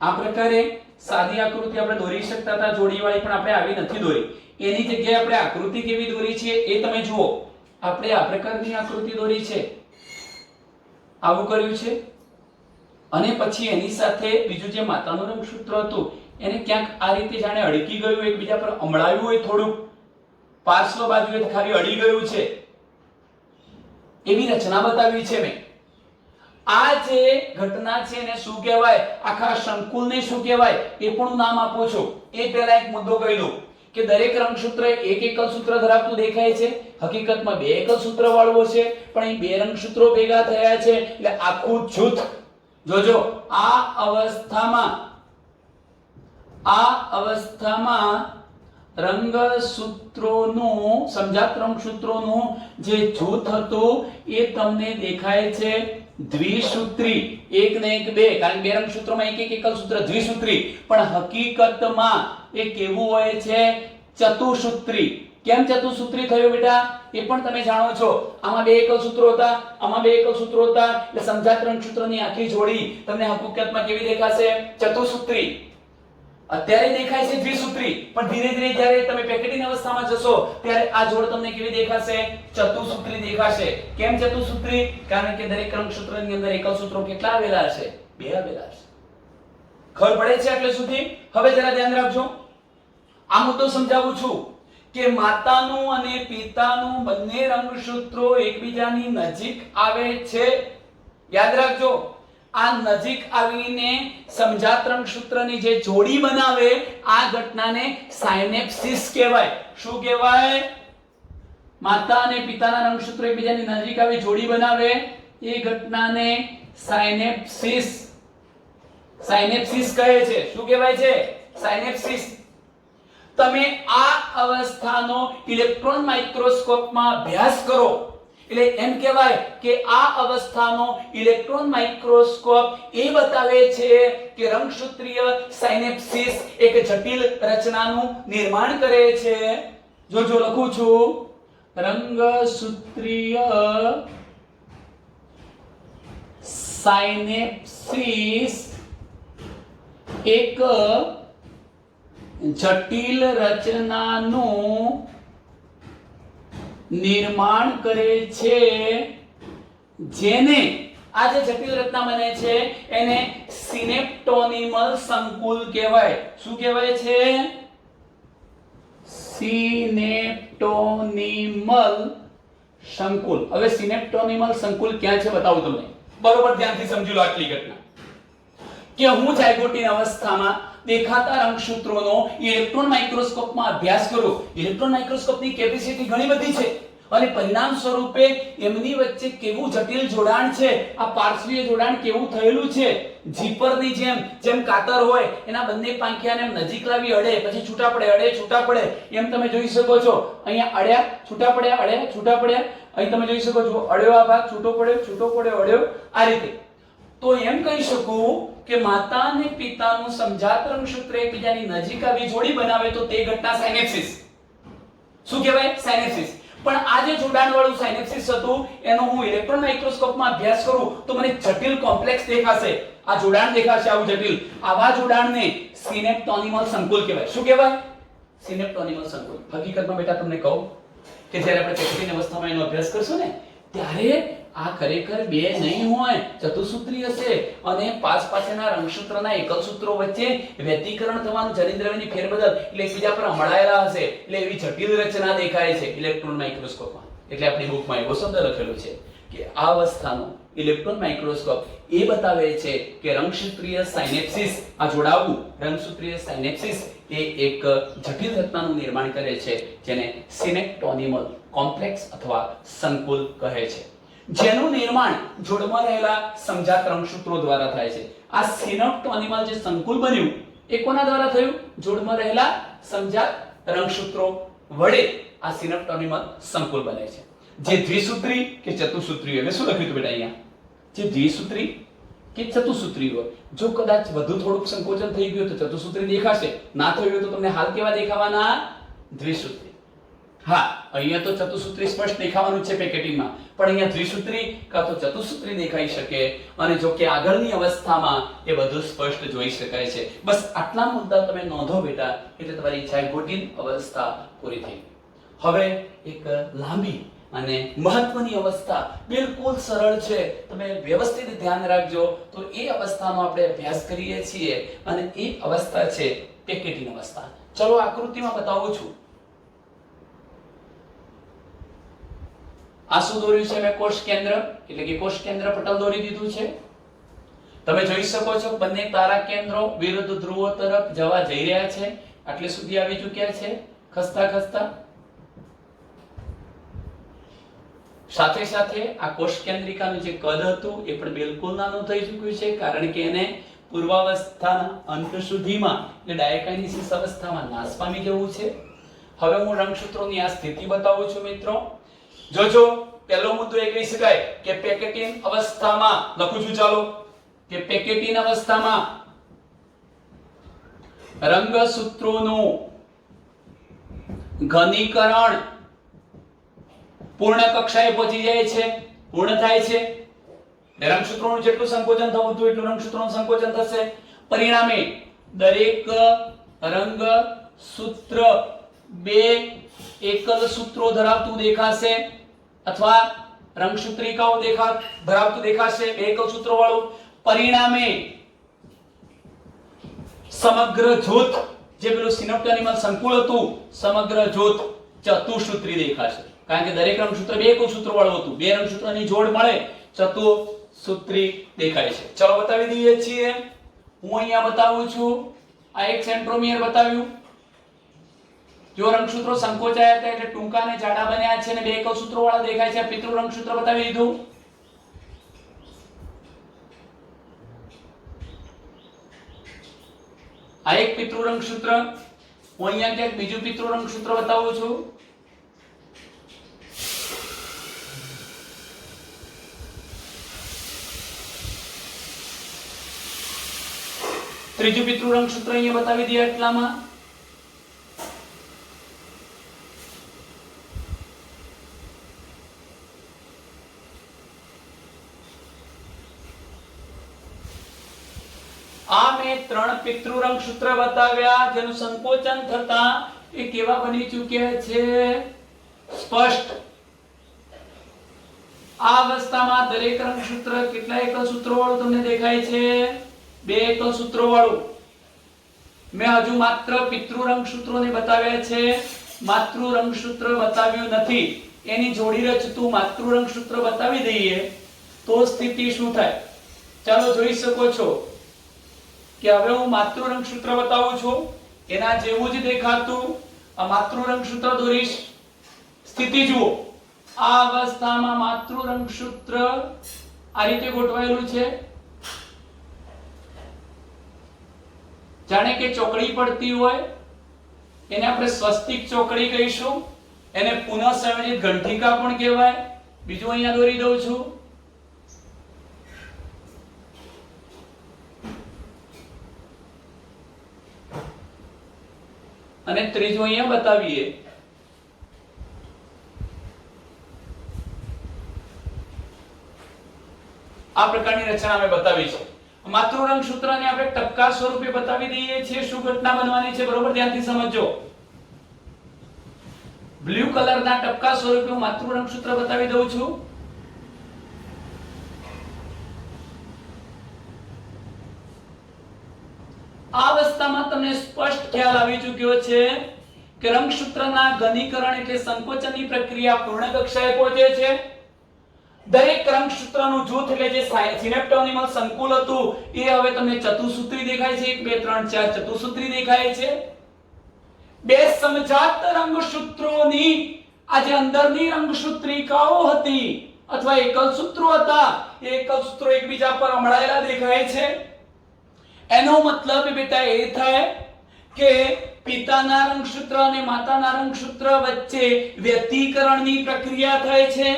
S1: આ પ્રકારે સાદી આકૃતિ આપણે દોરી શકતા હતા જોડીવાળી, પણ આપણે આવી નથી દોરી. એની જગ્યાએ આપણે આકૃતિ કેવી દોરી છે એ તમે જુઓ. આપણે આ પ્રકારની આકૃતિ દોરી છે, આવું કર્યું છે અને પછી એની સાથે બીજું જે માતાનું રંગસૂત્ર હતું એને ક્યાંક આ રીતે જાણે અડકી ગયું, એકબીજા પર અમળાયું હોય, થોડું પાર્શ્વ બાજુએ ખાલી અડી ગયું છે એવી રચના બતાવી છે મેં. આ જે ઘટના છે એને શું કહેવાય? આખા સંકુલને શું કહેવાય એ પણ હું નામ આપું છું. એ પહેલા એક મુદ્દો કહી દઉં કે દરેક રંગસૂત્ર એક એકલ સૂત્ર ધરાવતું દેખાય છે. હકીકતમાં બે એકલ સૂત્ર વાળવો છે પણ અહીં બે રંગસૂત્રો ભેગા થયા છે એટલે આખું જૂથ. જોજો આ અવસ્થામાં રંગસૂત્રોનું સમજાત રંગસૂત્રોનું જે જૂથ હતું એ તમને દેખાય છે દ્વિસૂત્રી. એક ને એક બે, કારણ બે રંગસૂત્રોમાં એક એક એકલ સૂત્ર દ્વિસૂત્રી, પણ હકીકતમાં એ કેવું હોય છે? ચતુસૂત્રી. કેમ ચતુસૂત્રી થયું બેટા એ પણ તમે જાણો છો. આમાં બે એકલ સૂત્રો હતા, આમાં બે એકલ સૂત્રો હતા એટલે સમજાત રંગસૂત્રોની આખી જોડી તમને હકીકતમાં કેવી દેખાશે? ચતુસૂત્રી. અત્યારે દેખાય છે દ્વિસૂત્રી, પણ ધીરે ધીરે જ્યારે તમે પેકેટિંગ અવસ્થામાં જશો ત્યારે આ જોડ તમને કેવી દેખાશે? ચતુસૂત્રી દેખાશે. કેમ ચતુસૂત્રી? કારણ કે દરેક રંગસૂત્રની અંદર એકલ સૂત્રો કેટલા આવેલા હશે? બે આવેલા હશે. ખબર પડે છે એટલે સુધી? હવે જરા ધ્યાન રાખજો. આ મુદ્દો સમજાવું છું કે માતાનું અને પિતાનું બંને રંગસૂત્રો એકબીજાની નજીક આવે છે. યાદ રાખજો, આ નજીક આવીને સમજાત રંગસૂત્રની જે જોડી બનાવે આ ઘટનાને સાયનેપ્સિસ કહેવાય. શું કહેવાય? માતા અને પિતાના રંગસૂત્રો એકબીજાની નજીક આવી જોડી બનાવે એ ઘટનાને સાયનેપ્સિસ કહે છે. શું કહેવાય છે? સાયનેપ્સિસ. તમે આ અવસ્થાનો ઇલેક્ટ્રોન માઇક્રોસ્કોપમાં અભ્યાસ કરો એટલે એમ કહેવાય કે આ અવસ્થાનો ઇલેક્ટ્રોન માઇક્રોસ્કોપ એ બતાવે છે કે રંગસૂત્રીય સાયનેપ્સિસ એક જટિલ રચનાનું નિર્માણ કરે છે. જો લખું છું રંગસૂત્રીય સાયનેપ્સિસ એક જટિલ રચનાનું નિર્માણ કરે છે જેને આ જે જટિલ રચના બને છે એને સિનેપ્ટોનિમલ સંકુલ કહેવાય. શું કહેવાય છે? સિનેપ્ટોનિમલ સંકુલ. હવે સિનેપ્ટોનિમલ સંકુલ ક્યાં છે બતાવું તમને. બરોબર ધ્યાનથી સમજી લો આટલી ઘટના કે હું ઝાયગોટિન અવસ્થામાં દેખાતા રંગસૂત્રોનો ઇલેક્ટ્રોન માઇક્રોસ્કોપમાં અભ્યાસ કરું. ઇલેક્ટ્રોન માઇક્રોસ્કોપની કેપેસિટી ઘણી બધી છે અને પરિણામ સ્વરૂપે એમની વચ્ચે કેવું જટિલ જોડાણ છે, આ પાર્શ્વીય જોડાણ કેવું થયેલું છે. ઝીપરની જેમ કાતર હોય એના બંને પાંખિયાને એમ નજીક લાવી અડે, પછી છૂટા પડે, અડે છૂટા પડે, એમ તમે જોઈ શકો છો. અહીંયા અડ્યા છૂટા પડ્યા, અડ્યા છૂટા પડ્યા, અહીં તમે જોઈ શકો છો અડ્યો આ ભાગ છૂટો પડ્યો, છૂટો પડ્યો, અડ્યો, આ રીતે. તો એમ કહી શકું કે માતા અને પિતાનું સમજાત રંગસૂત્ર એકબીજાની નજીક આવી જોડી બનાવે તો તે ઘટના સાયનેપ્સિસ. શું કહેવાય? સાયનેપ્સિસ. પણ આ જે જોડાણ વાળું સાયનેપ્સિસ હતું એનો હું ઇલેક્ટ્રોન માઇક્રોસ્કોપમાં અભ્યાસ કરું તો મને જટિલ કોમ્પ્લેક્સ દેખાશે. આ જોડાણ દેખાશે આવું જટિલ. આવા જોડાણને સિનેપ્ટોનિમલ સંકુલ કહેવાય. શું કહેવાય? સિનેપ્ટોનિમલ સંકુલ. હકીકતમાં બેટા તમને કહું કે જ્યારે આપણે પેક્ટિન અવસ્થામાં એનો અભ્યાસ કરશું ને ત્યારે આ ખરેખર બે નહીં હોય, ચતુસૂત્રી હશે અને પાછળના રંગસૂત્રના એકલ સૂત્રો વચ્ચે વ્યતિકરણ થવાનું, જનિદ્રવ્યની ફેરબદલ એટલે એકબીજા પર મળાયેલા હશે એટલે એવી જટિલ રચના દેખાય છે ઇલેક્ટ્રોન માઇક્રોસ્કોપમાં. એટલે આપણી બુકમાં એવો શબ્દ લખેલો છે કે આ અવસ્થાનો ઇલેક્ટ્રોન માઇક્રોસ્કોપ એ બતાવે છે કે રંગસૂત્રીય સાયનેપ્સિસ, આ જોડાવું રંગસૂત્રીય સાયનેપ્સિસ એ એક જટિલ રચનાનું નિર્માણ કરે છે જેને સિનેપ્ટોનિમલ કોમ્પ્લેક્સ અથવા સંકુલ કહે છે, જેનું નિર્માણ જોડમાં રહેલા સમજાત રંગસૂત્રો દ્વારા થાય છે. આ સિનેપ્ટોનિમલ જે સંકુલ બન્યું એ કોના દ્વારા થયું? જોડમાં રહેલા સમજાત રંગસૂત્રો વડે આ સિનેપ્ટોનિમલ સંકુલ બને છે. જે દ્વિસૂત્રી કે ચતુસૂત્રી, હવે શું લખ્યું હતું બેટા અહીંયા? જે દ્વિસૂત્રી કે ચતુસૂત્રી હોય, જો કદાચ વધુ થોડુંક સંકોચન થઈ ગયું તો ચતુસૂત્રી દેખાશે, ના થયું હોય તો તમને હાલ કેવા દેખાવાના? દ્વિસૂત્રી. હા, અહીંયા તો ચતુસૂત્રી સ્પષ્ટ દેખાવાનું છે પેકેટિંગમાં, પણ અહીંયા દ્વિસૂત્રી કાં તો ચતુસૂત્રી દેખાઈ શકે અને જો કે આગળની અવસ્થામાં એ વધુ સ્પષ્ટ જોઈ શકાય છે. બસ આટલા મુદ્દા તમે નોંધો બેટા એટલે તમારી ઝાયગોટિન અવસ્થા પૂરી થઈ. હવે એક લાંબી અને મહત્વની અવસ્થા બિલકુલ સરળ છે, તમે વ્યવસ્થિત ધ્યાન રાખજો. તો એ અવસ્થાનો આપણે અભ્યાસ કરીએ છીએ અને એ અવસ્થા છે પેકેટિન અવસ્થા. ચલો આકૃતિમાં બતાવું છું. આ શું દોર્યું છે? મેં કોષ કેન્દ્ર એટલે કે કોષ કેન્દ્ર પટલ દોરી દીધું છે. તમે જોઈ શકો છો બંને તારા કેન્દ્રો વિરુદ્ધ ધ્રુવો તરફ જવા જઈ રહ્યા છે. આટલે સુધી આવી ચૂક્યા છે ખસતા ખસતા. સાથે સાથે આ કોષ કેન્દ્રિકાનું જે કદ હતું એ પણ બિલકુલ નાનું થઈ ચૂક્યું છે, કારણ કે એને પૂર્વાવસ્થાના અંત સુધીમાં એટલે ડાયકાઇનેસિસ અવસ્થામાં નાશ પામી જવું છે. હવે હું રંગસૂત્રોની આ સ્થિતિ બતાવું છું મિત્રો. જોજો, પહેલો મુદ્દો એ કહી શકાય કે પેકેટિન અવસ્થામાં, લખું છું ચાલો, કે પેકેટિન અવસ્થામાં રંગસૂત્રોનું ઘનીકરણ પૂર્ણ કક્ષાએ પહોંચી જાય છે, પૂર્ણ થાય છે. રંગસૂત્રોનું જેટલું સંકોચન થવું હતું એટલું રંગસૂત્રોનું સંકોચન થશે. પરિણામે દરેક રંગસૂત્ર બે એકલ સૂત્રો ધરાવતું દેખાશે અથવા રંગસૂત્રિકાઓ ધરાવતું દેખાશે, બે એકલ સૂત્રો વાળું. પરિણામે સમગ્ર જૂથ જે પેલું સિનેપ્ટોનિમલ સંકુલ હતું, સમગ્ર જૂથ ચતુસૂત્રી દેખાશે, કારણ કે દરેક રંગસૂત્ર બે એકલ સૂત્રો વાળું હતું. બે રંગસૂત્રની જોડ મળે ચતુસૂત્રી દેખાય છે. ચલો બતાવી દઈએ છીએ. હું અહીંયા બતાવું છું. આ એક સેન્ટ્રોમિયર બતાવ્યું. જો રંગસૂત્રો સંકોચાયા હતા એટલે ટૂંકા અને જાડા બન્યા છે અને બે એકલ સૂત્રો વાળા દેખાય છે. પિતૃ રંગસૂત્ર બતાવી દીધું. આ એક પિતૃ રંગસૂત્ર. હું અહીંયા ક્યાંક બીજું પિતૃ રંગસૂત્ર બતાવું છું. ત્રીજું પિતૃ રંગસૂત્ર અહીંયા બતાવી દઈએ એટલામાં. આ મેં ત્રણ પિતૃ રંગસૂત્ર બતાવ્યા જેનું સંકોચન થતા એ કેવા બની ચૂક્યા છે? સ્પષ્ટ. આ અવસ્થામાં દરેક રંગસૂત્ર કેટલા એકલ સૂત્રો વાળું તમને દેખાય છે? બે એકલ સૂત્રો વાળું. મેં હજુ માત્ર પિતૃ રંગસૂત્રોને બતાવ્યા છે. માતૃ રંગસૂત્ર બતાવ્યું નથી, એની જોડી રચતું માતૃ રંગસૂત્ર બતાવી દઈએ તો સ્થિતિ શું થાય? ચાલો જોઈ શકો છો કે હવે હું માતૃ રંગસૂત્ર બતાવું છું, એના જેવું જ દેખાતું આ માતૃ રંગસૂત્ર દોરીશ. સ્થિતિ જુઓ, આ અવસ્થામાં માતૃ રંગસૂત્ર આ રીતે ગોઠવાયેલું છે, જાણે કે ચોકડી પડતી હોય. એને આપણે સ્વસ્તિક ચોકડી કહીશું, એને પુનઃ સંયોજિત ઘંટિકા પણ કહેવાય. બીજું અહીંયા દોરી દઉં છું. અને ત્રીજું અહીંયા બતાવીએ. આ પ્રકારની રચના અમે બતાવી છે. માતૃ રંગસૂત્રને આપણે ટપકા સ્વરૂપે બતાવી દઈએ છીએ. શું ઘટના બનવાની છે બરોબર ધ્યાનથી સમજજો. બ્લુ કલરના ટપકા સ્વરૂપે હું માતૃ રંગસૂત્ર બતાવી દઉં છું. આ અવસ્થામાં તમને સ્પષ્ટ ખ્યાલ આવી ચૂક્યો છે કે રંગસૂત્રના ઘનીકરણ એટલે સંકોચનની પ્રક્રિયા પૂર્ણ કક્ષાએ પહોંચે છે. દરેક રંગસૂત્રનું જૂથ એટલે જે સિનેપ્ટોનિમલ સંકુલ હતું એ હવે તમને ચતુસૂત્રી દેખાય છે. 1 2 3 4 ચતુસૂત્રી દેખાય છે. બે સમજાત રંગસૂત્રોની આ જે અંદરની રંગસૂત્રિકાઓ હતી અથવા એકલ સૂત્રો હતા, એ એકલ સૂત્રો એકબીજા પર અમળાયેલા દેખાય છે. એનો મતલબ બેટા એ થાય કે પિતાના રંગસૂત્ર અને માતાના રંગસૂત્ર વચ્ચે વ્યતિકરણની પ્રક્રિયા થાય છે.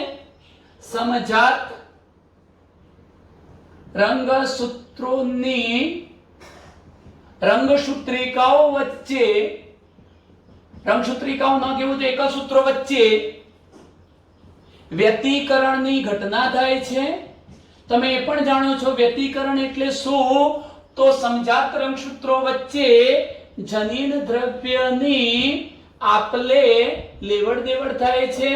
S1: સમજાત રંગસૂત્રોની રંગસૂત્રિકાઓ વચ્ચે, રંગસૂત્રિકાઓ ન કહેવું તો એકલ સૂત્રો વચ્ચે વ્યતિકરણની ઘટના થાય છે. તમે એ પણ જાણો છો વ્યતિકરણ એટલે શું? તો સમજાત રંગસૂત્રો વચ્ચે જનીન દ્રવ્યની આપલે લેવડ દેવડ થાય છે.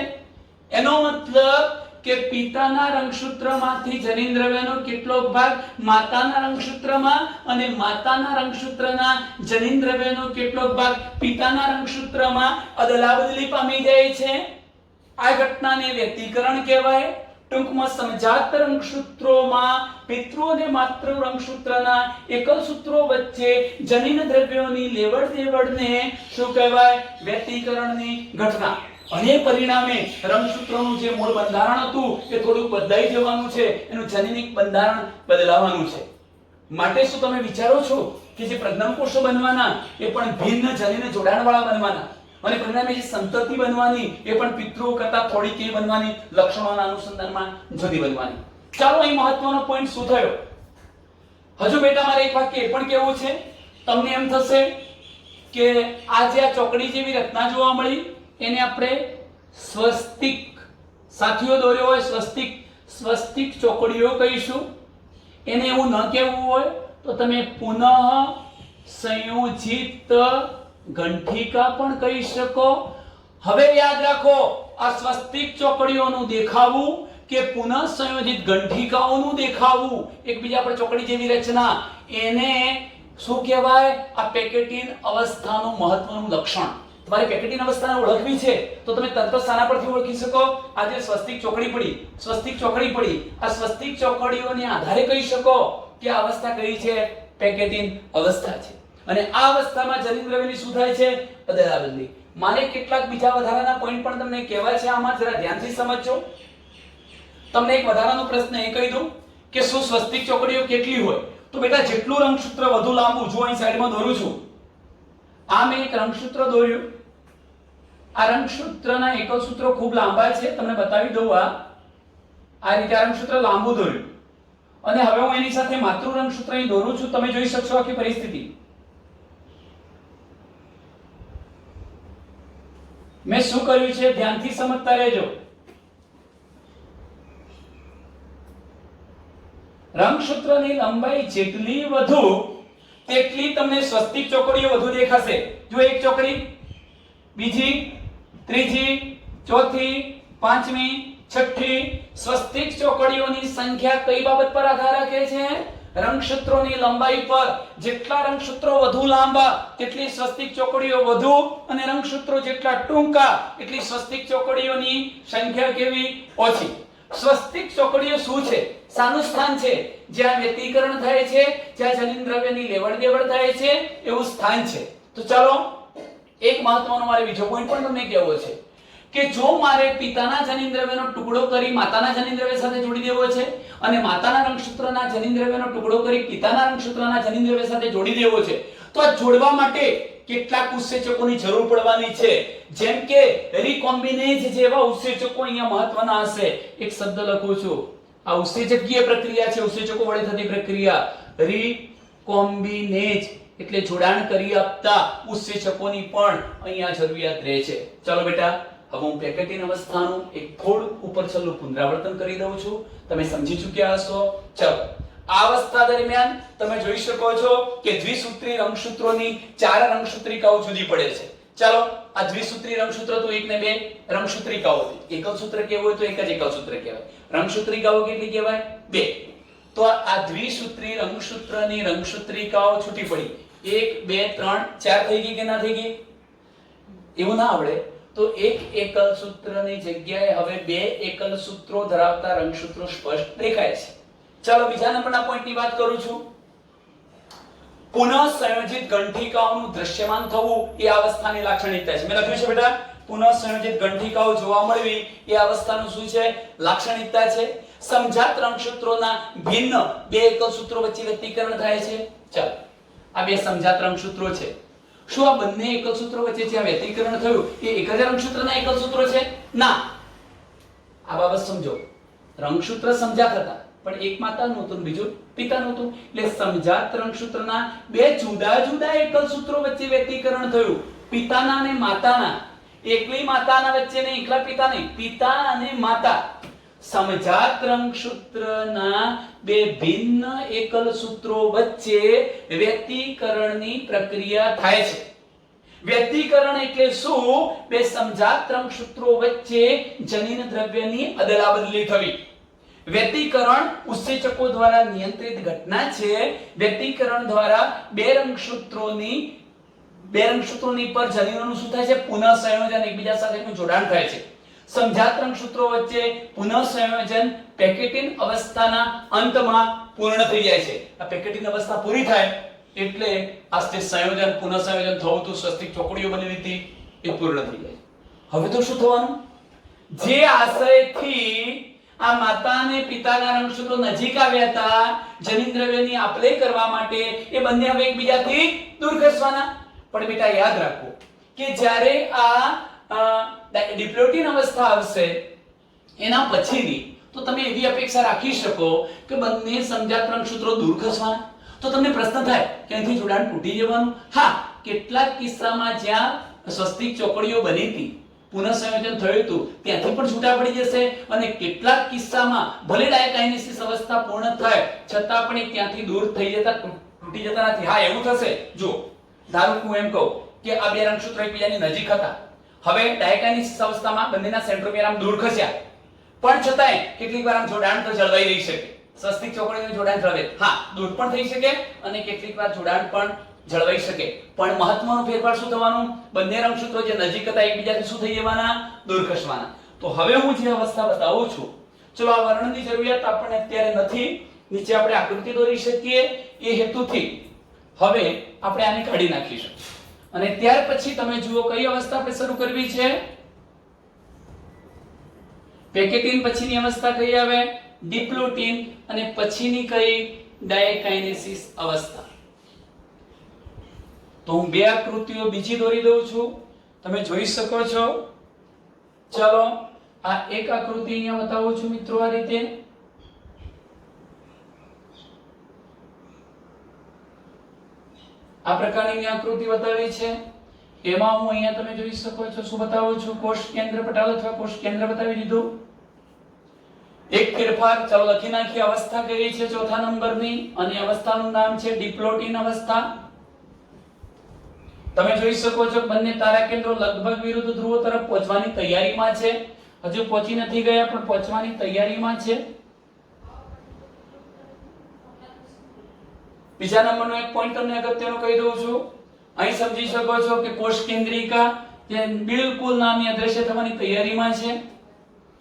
S1: એનો મતલબ કે પિતાના રંગસૂત્રમાંથી જનીન દ્રવ્યનો કેટલોક ભાગ માતાના રંગસૂત્રમાં અને માતાના રંગસૂત્રના જનીન દ્રવ્યનો કેટલોક ભાગ પિતાના રંગસૂત્રમાં અદલાબદલી પામી જાય છે. આ ઘટનાને વ્યતિકરણ કહેવાય. ટૂંકમાં સમજાત રંગસૂત્રોમાં પિતૃ અને માતૃ રંગસૂત્રના એકલ સૂત્રો વચ્ચે જનીન દ્રવ્યોની લેવડ દેવડને શું કહેવાય? વ્યતિકરણની ઘટના. અને પરિણામે રંગસૂત્રોનું જે મૂળ બંધારણ હતું એ થોડું બદલાઈ જવાનું છે, એનું જનીનિક બંધારણ બદલાવાનું છે. માટે શું તમે વિચારો છો કે જે પ્રજનન કોષો બનવાના એ પણ ભિન્ન જનીન જોડાણવાળા બનવાના, અને પરિણામે જે સંતતિ બનવાની એ પણ પિતૃઓ કરતા થોડી કેવી બનવાની? લક્ષણોના અનુસંધાનમાં જુદી બનવાની. ચાલો અહીં મહત્વનો પોઈન્ટ શું થયો? હજુ બેટા મારે એક વાક્ય એ પણ કહેવું છે. તમને એમ થશે કે આ જે આ ચોકડી જેવી રચના જોવા મળી એને આપણે સ્વસ્તિક, સાથીઓ દોર્યો હોય સ્વસ્તિક ચોકડીઓ કહીશું. એને એવું ન કહેવું હોય તો તમે પુનઃ સંયોજિત ઘંટિકા પણ કહી શકો. હવે યાદ રાખો, આ સ્વસ્તિક ચોકડીઓનું દેખાવું કે પુનઃ સંયોજિત ઘંટિકાઓનું દેખાવું, એકબીજા પર ચોકડી જેવી રચના, એને શું કહેવાય? આ પેકેટિન અવસ્થાનું મહત્વનું લક્ષણ. તમારે પેકેટિન અવસ્થાને ઓળખવી છે તો તમે તરત શાના પરથી ઓળખી શકો? આ જે સ્વસ્તિક ચોકડી પડી, આ સ્વસ્તિક ચોકડીઓને આધારે કહી શકો કે આ અવસ્થા કઈ છે? પેકેટિન અવસ્થા છે. અને આ અવસ્થામાં જનીન દ્રવ્યની શું થાય છે? અદલાબદલી. મારે કેટલાક બીજા વધારાના પોઈન્ટ પણ તમને કહેવાય છે, આમાં જરા ધ્યાનથી સમજજો. તમને એક વધારાનો પ્રશ્ન એ કહી દઉં કે શું સ્વસ્તિક ચોકડીઓ કેટલી હોય? તો બેટા જેટલું રંગસૂત્ર વધુ લાંબુ, જો અહીં સાઈડમાં દોરું છું, આ મેં એક રંગસૂત્ર દોર્યું. આ રંગસૂત્રના એકલ સૂત્રો ખૂબ લાંબા છે, તમને બતાવી દઉં. આ રીતે આ રંગસૂત્ર લાંબુ દોર્યું અને હવે હું એની સાથે માતૃ રંગસૂત્ર અહીં દોરું છું. તમે જોઈ શકશો આખી પરિસ્થિતિ. મેં શું કર્યું છે ધ્યાનથી સમજતા રહેજો. રંગસૂત્રની લંબાઈ જેટલી વધુ તેટલી તમને સ્વસ્તિક ચોકડીઓ વધુ દેખાશે. જો એક ચોકડી, બીજી, ત્રીજી, ચોથી, પાંચમી, છઠ્ઠી, સ્વસ્તિક ચોકડીઓની સંખ્યા કઈ બાબત પર આધાર રાખે છે? રંગસૂત્રોની લંબાઈ પર જેટલા રંગસૂત્રો વધુ લાંબા તેટલી સ્વસ્તિક ચોકડીઓ વધુ અને રંગસૂત્રો જેટલા ટૂંકા એટલી સ્વસ્તિક ચોકડીઓની સંખ્યા કેવી ઓછી. સ્વસ્તિક ચોકડીઓ શું છે? સાનું સ્થાન છે જ્યાં વ્યતિકરણ થાય છે, જ્યાં જનીન દ્રવ્યની લેવડ દેવડ થાય છે એવું સ્થાન છે. તો ચાલો એક મહત્વનો મારે બીજો પોઈન્ટ પણ તમને કહેવો છે કે જો મારે પિતાના જનીન દ્રવ્યનો ટુકડો કરી માતાના જનીન દ્રવ્ય સાથે જોડી દેવો છે અને માતાના રંગસૂત્રના જનીન દ્રવ્યનો ટુકડો કરી પિતાના રંગસૂત્રના જનીન દ્રવ્ય સાથે જોડી દેવો છે તો આ જોડવા માટે કેટલાક ઉત્સેચકોની જરૂર પડવાની છે. જેમ કે રીકોમ્બિનેજ જેવા ઉત્સેચકો અહીંયા મહત્વના હશે. એક શબ્દ લખું છું, આ ઉત્સેચકીય પ્રક્રિયા છે, ઉત્સેચકો વડે થતી પ્રક્રિયા. રીકોમ્બિનેજ એટલે જોડાણ કરી આપતા ઉત્સેચકોની પણ અહીંયા જરૂરિયાત રહે છે. ચાલો બેટા, હવે હું પેકેટિન અવસ્થાનું એક થોડું ઉપર છેલ્લું પુનરાવર્તન કરી દઉં છું. તમે સમજી ચૂક્યા હશો. ચાલો, આ અવસ્થા દરમિયાન તમે જોઈ શકો છો કે દ્વિસૂત્રી રંગસૂત્રોની 4 રંગસૂત્રિકાઓ જુદી પડે છે. ચાલો, આ દ્વિસૂત્રી રંગસૂત્ર તો 1 ને 2 રંગસૂત્રિકાઓ હતી. એકલ સૂત્ર કહેવું હોય તો એક જ એકલ સૂત્ર કહેવાય. રંગસૂત્રિકાઓ કેટલી કહેવાય? 2. તો આ દ્વિસૂત્રી રંગસૂત્રની રંગસૂત્રિકાઓ છૂટી પડી. 1 2 3 4 થઈ ગઈ કે ના થઈ ગઈ? એવું ના આવડે તો એક એકલ સૂત્રની જગ્યાએ હવે 2 એકલ સૂત્રો ધરાવતા રંગસૂત્રો સ્પષ્ટ દેખાય છે. ચાલો બીજા નંબરના પોઈન્ટની વાત કરું છું. પુનઃ સંયોજિત ગંઠિકાઓનું દ્રશ્યમાન થવું એ અવસ્થાની લાક્ષણિકતા છે. મેં લખ્યું છે બેટા, પુનઃ સંયોજિત ગંઠિકાઓ જોવા મળવી એ અવસ્થાનું શું છે? લાક્ષણિકતા છે. સમજાત રંગસૂત્રોના ભિન્ન 2 એકલ સૂત્રો વચ્ચે વ્યતિકરણ થાય છે. ચાલો, આ 2 સમજાત રંગસૂત્રો છે. શું આ બંને એકલ સૂત્રો વચ્ચે જે વ્યતિકરણ થયું એ એક જ રંગસૂત્રના એકલ સૂત્રો છે? ના. આ બાબત સમજો. રંગસૂત્ર સમજાત હતા પણ એક માતાનું હતું બીજું પિતાનું હતું. એટલે સમજાત રંગસૂત્રના 2 જુદા જુદા એકલ સૂત્રો વચ્ચે વ્યતિકરણ થયું. પિતાના અને માતાના. એકલી માતાના વચ્ચે નહીં, એકલા પિતા નહીં, પિતા અને માતા. સમજાત રંગસૂત્રના 2 ભિન્ન એકલ સૂત્રો વચ્ચે વ્યતિકરણની પ્રક્રિયા થાય છે. વ્યતિકરણ એટલે શું? 2 સમજાત રંગસૂત્રો વચ્ચે જનીન દ્રવ્યની અદલાબદલી થવી. વ્યતિકરણ ઉત્સેચકો દ્વારા નિયંત્રિત ઘટના છે. વ્યતિકરણ દ્વારા 2 રંગસૂત્રોની પર જનીનોનું શું થાય છે? પુનઃ સંયોજન, એકબીજા સાથેનું જોડાણ થાય છે. સમજાત રંગસૂત્રો વચ્ચે પુનઃ સંયોજન પેકેટિન અવસ્થાના અંતમાં પૂર્ણ થઈ જાય છે. આ પેકેટિન અવસ્થા પૂરી થાય એટલે આ સંયોજન પુનઃ સંયોજન થવું તો સ્વસ્તિક ચોકડીઓ બની હતી એ પૂર્ણ થઈ જાય. હવે તો શું થવાનું? જે આશયથી આ માતા અને પિતાના રંગસૂત્રો નજીક આવ્યા હતા જનીન દ્રવ્યની આપલે કરવા માટે, એ બંને હવે એકબીજાથી દૂર ખસવાના. પણ બેટા યાદ રાખો કે જ્યારે આ ડિપ્લોટિન અવસ્થા આવશે એના પછીની તો તમે એવી અપેક્ષા રાખી શકો કે બંને સમજાત રંગસૂત્રો દૂર ખસવાના. તો તમને પ્રશ્ન થાય કે અહીંથી જોડાણ તૂટી જવાનું. હા, કેટલાક કિસ્સામાં જ્યાં સ્વસ્તિક ચોકડીઓ બની હતી, પુનઃ સંયોજન થયું હતું, ત્યાંથી પણ છૂટા પડી જશે અને કેટલાક કિસ્સામાં ભલે ડાયકાઇનેસિસ અવસ્થા પૂર્ણ થાય છતાં પણ ત્યાંથી દૂર થઈ જતા તૂટી જતા નથી. હા, એવું થશે. જો ધારો હું એમ કહું કે આ 2 રંગસૂત્રો એકબીજાની નજીક હતા, હવે ડાયકાઇનેસિસ અવસ્થામાં બંનેના સેન્ટ્રોમિયર આમ દૂર ખસ્યા, પણ છતાંય કેટલીક વાર આમ જોડાણ તો જળવાઈ રહી શકે. સ્વસ્તિક ચોકડીનું જોડાણ જળવે, હા, દૂર પણ થઈ શકે અને કેટલીક વાર જોડાણ પણ જળવાઈ શકે. પણ મહત્વનો ફેરફાર શું થવાનું? બંને રંગસૂત્રો જે નજીક હતા એકબીજાથી શું થઈ જવાના? દૂર ખસવાના. તો હવે હું જે અવસ્થા બતાવું છું, ચલો આ વર્ણનની જરૂરિયાત આપણને અત્યારે નથી, નીચે આપણે આકૃતિ દોરી શકીએ એ હેતુથી હવે આપણે આને કાઢી નાખીશું અને ત્યાર પછી તમે જુઓ કઈ અવસ્થા આપણે શરૂ કરવી છે. પેકેટિન પછીની અવસ્થા કઈ આવે? ડિપ્લોટિન. અને પછીની કઈ? ડાયકાઇનેસિસ અવસ્થા. તો હું 2 આકૃતિઓ બીજી દોરી દઉં છું, તમે જોઈ શકો છો. ચલો આ એક આકૃતિ અહીંયા બતાવું છું મિત્રો. આ રીતે આ પ્રકારની આકૃતિ બતાવી છે. એમાં હું અહીંયા તમે જોઈ શકો છો શું બતાવું છું? કોષ કેન્દ્ર પટાલ અથવા કોષ કેન્દ્ર બતાવી દીધું. એક ફેરફાર ચાલો લખી નાખીએ. અવસ્થા કઈ છે? 4થા નંબરની, અને અવસ્થાનું નામ છે ડિપ્લોટિન અવસ્થા. તમે જોઈ શકો છો બંને તારા કેન્દ્રો લગભગ વિરુદ્ધ ધ્રુવો તરફ પહોંચવાની તૈયારીમાં છે. હજુ પહોંચી નથી ગયા પણ પહોંચવાની તૈયારીમાં છે. બીજા નંબરનો એક પોઈન્ટ તમને અગત્યનો કહી દઉં છું. અહીં સમજી શકો છો કે કોષ કેન્દ્રિકા જે બિલકુલ નાની અદ્રશ્ય થવાની તૈયારીમાં છે.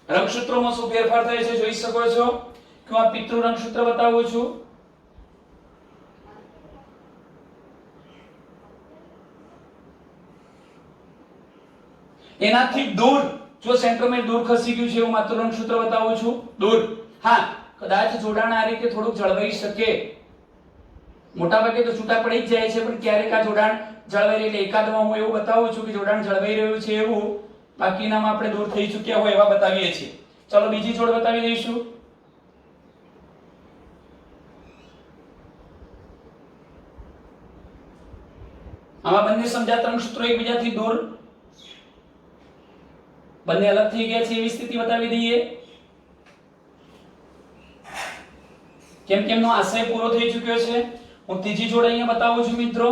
S1: રંગસૂત્રોમાં શું ફેરફાર થાય છે જોઈ શકો છો. કે હું આ પિતૃ રંગસૂત્ર બતાવું છું. એનાથી દૂર જો સેન્ટ્રોમેર દૂર ખસી ગયું છે એવું માત્ર રંગસૂત્ર બતાવું છું. દૂર હા કદાચ જોડાણ આ રીતે થોડુંક જળવાઈ શકે. મોટા ભાગે તો છૂટા પડી જ જાય છે પણ ક્યારેક આ જોડાણ જળવાઈ રહે એટલે એકાદમાં હું એવું બતાવું છું કે જોડાણ જળવાઈ રહ્યું છે એવું. બાકીનામાં આપણે દૂર થઈ ચૂક્યા હોય એવા બતાવીએ છીએ. ચલો બીજી જોડ બતાવી દઈશું. આમાં બંને સમજાત રંગસૂત્રો એકબીજાથી દૂર બંને અલગ થઈ ગયા છે એવી સ્થિતિ બતાવી દઈએ. કેમ કેમનો આશય પૂરો થઈ ચૂક્યો છે. હું ત્રીજી જોડ અહીંયા બતાવું છું મિત્રો.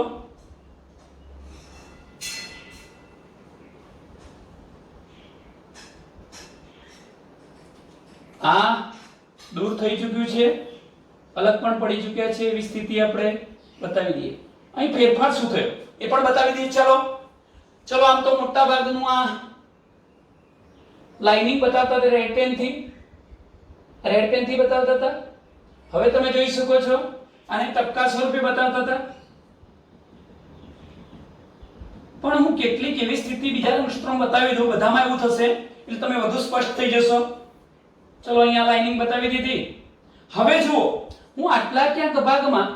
S1: આ દૂર થઈ ચૂક્યું છે, અલગ પણ પડી ચૂક્યા છે એવી સ્થિતિ આપણે બતાવી દઈએ. અહીં ફેરફાર શું થયો એ પણ બતાવી દઈએ. ચલો આમ તો મોટા ભાગનું આ લાઇનિંગ બતાવતા હતા રેડ પેન થી બતાવતા હતા. હવે તમે જોઈ શકો છો આને ટપકા સ્વરૂપે બતાવતા હતા. પણ હું કેટલીક એવી સ્થિતિ બીજા રંગસૂત્રોમાં બતાવી દઉં બધામાં એવું થશે એટલે તમે વધુ સ્પષ્ટ થઈ જશો. ચલો અહીંયા લાઇનિંગ બતાવી દીધી. હવે જુઓ હું આટલા ક્યાંક ભાગમાં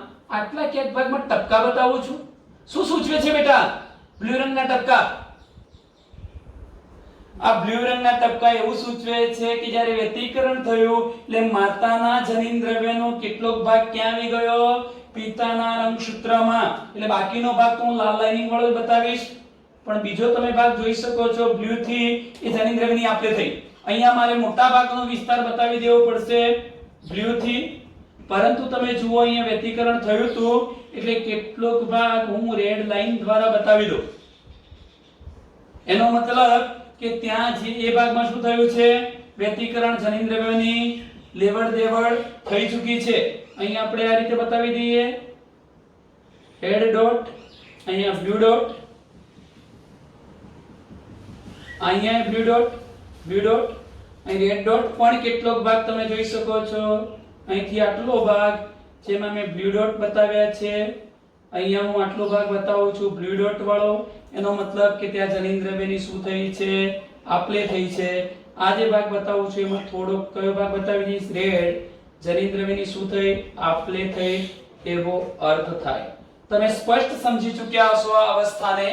S1: ટપકા બતાવું છું. શું સૂચવે છે બેટા? બ્લુ રંગના ટપકા. આ બ્લુ રંગના ટપકા એવું સૂચવે છે કે જ્યારે વ્યતિકરણ થયું એટલે માતાના જનીન દ્રવ્યનો કેટલોક ભાગ ક્યાં આવી ગયો? પિતાના રંગસૂત્રમાં. એટલે બાકીનો ભાગ તો હું લાલ લાઇનિંગ વાળો જ બતાવીશ. પણ બીજો તમે ભાગ જોઈ શકો છો બ્લુ થી એ જનીન દ્રવ્યની આપલે થઈ. અહીંયા મારે મોટા ભાગનો વિસ્તાર બતાવી દેવો પડશે બ્લુ થી. પરંતુ તમે જુઓ અહીંયા વ્યતિકરણ થયું હતું એટલે કેટલોક ભાગ હું રેડ લાઈન દ્વારા બતાવી દઉં. એનો મતલબ કે ત્યાં જે એ ભાગમાં શું થયું છે? વ્યતિકરણ જનીન દ્રવ્યોની લેવડ દેવડ થઈ ચૂકી છે. અહીંયા આપણે આ રીતે બતાવી દઈએ. રેડ ડોટ, અહીંયા બ્લુ ડોટ, અહીંયા બ્લુ ડોટ, અહીં રેડ ડોટ. પણ કેટલોક ભાગ તમે જોઈ શકો છો અહીંથી આટલો ભાગ જેમાં મેં બ્લુ ડોટ બતાવ્યા છે. અહીંયા હું આટલો ભાગ બતાવું છું બ્લુ ડોટ વાળો. એનો મતલબ કે ત્યાં જનીન દ્રવ્યની શું થઈ છે? આપલે થઈ છે. આ જે ભાગ બતાવું છું એમાં થોડો કયો ભાગ બતાવી દઈશ? રેડ. જનીન દ્રવ્યની શું થઈ? આપલે થઈ એવો અર્થ થાય. તમે સ્પષ્ટ સમજી ચૂક્યા હશો આ અવસ્થાને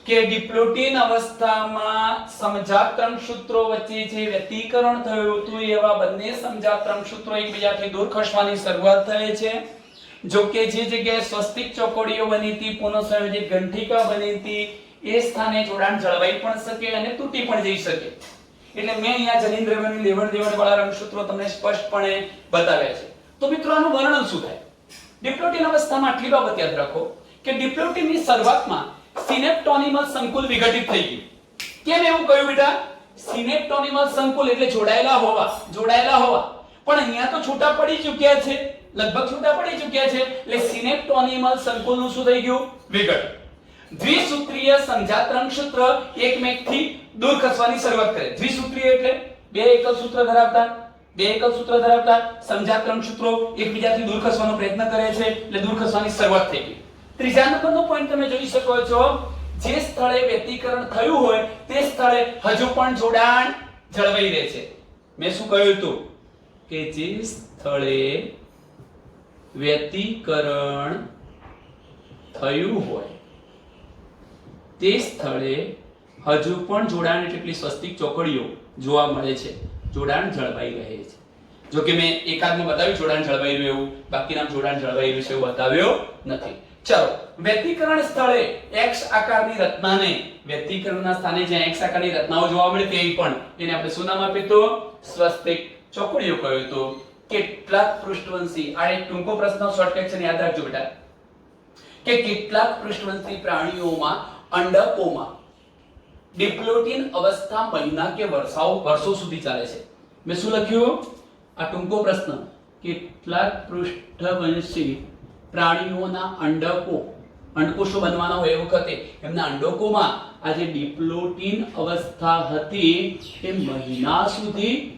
S1: કે ડિપ્લોટિન અવસ્થામાં સમજાત રંગસૂત્રો વચ્ચે જે વ્યતિકરણ થયું હતું એવા બંને સમજાત રંગસૂત્રો એકબીજાથી દૂર ખસવાની શરૂઆત થાય છે. જો કે જે જગ્યાએ સ્વસ્તિક ચોકડીઓ બની હતી, પુનઃસંયોજિત ગંઠિકા બની હતી, એ સ્થાને જોડાણ જળવાઈ પણ શકે અને તૂટી પણ જઈ શકે. એટલે મેં અહીંયા જનીન દ્રવ્યની લેવડ દેવડ વાળા રંગસૂત્રો તમને સ્પષ્ટપણે બતાવ્યા છે. તો મિત્રો આનું વર્ણન શું થાય? ડિપ્લોટિન અવસ્થામાં આટલી બાબત યાદ રાખો કે ડિપ્લોટિનની શરૂઆતમાં સિનેપ્ટોનિમલ સંકુલ વિઘટિત થઈ ગયું. કેમ એવું કહ્યું બેટા? સિનેપ્ટોનિમલ સંકુલ એટલે જોડાયેલા હોવા. પણ અહીંયા તો છૂટા પડી ચૂક્યા છે, લગભગ છૂટા પડી ચૂક્યા છે. એટલે સિનેપ્ટોનિમલ સંકુલનું શું થઈ ગયું? વિઘટન. દ્વિસૂત્રીય સમજાત રંગસૂત્ર એકમેકથી દૂર ખસવાની શરૂઆત કરે. દ્વિસૂત્રીય એટલે બે એકલ સૂત્ર ધરાવતા સમજાત રંગસૂત્રો એકબીજાથી દૂર ખસવાનો પ્રયત્ન કરે છે એટલે દૂર ખસવાની શરૂઆત થઈ ગઈ. ત્રીજા નંબરનો પોઈન્ટ તમે જોઈ શકો છો, જે સ્થળે વ્યતિકરણ થયું હોય તે સ્થળે હજુ પણ જોડાણ જળવાઈ રહે છે. મેં શું કહ્યું હતું કે જે સ્થળે વ્યતિકરણ થયું હોય તે સ્થળે હજુ પણ જોડાણ એટલી સ્વસ્તિક ચોકડીઓ જોવા મળે છે, જોડાણ જળવાઈ રહે છે. જો કે મેં એકાદમાં બતાવ્યું જોડાણ જળવાઈ રહ્યું એવું, બાકીના જોડાણ જળવાઈ રહ્યું છે એવું બતાવ્યો નથી. ચલો, વ્યતિકરણ સ્થળે X આકારની રચનાને, વ્યતિકરણના સ્થાને જ્યાં X આકારની રચનાઓ જોવા મળે તે પણ એને આપણે શું નામ આપ્યું હતું? સ્વસ્તિક ચોકડીઓ કહ્યું હતું. કેટલાક પૃષ્ઠવંશી, આ એક ટૂંકો પ્રશ્ન શોર્ટકટ છે, યાદ રાખજો બેટા, કે કેટલાક પૃષ્ઠવંશી પ્રાણીઓમાં અંડકોમાં ડિપ્લોટિન અવસ્થા મહિના કે વર્ષો સુધી ચાલે છે. મેં શું લખ્યું? આ ટૂંકો પ્રશ્ન કેટલાક પૃષ્ઠવંશી પ્રાણીઓના અંડકોષો બનવાના હોય એ વખતે એમના અંડકોમાં આ જે ડિપ્લોટીન અવસ્થા હતી એ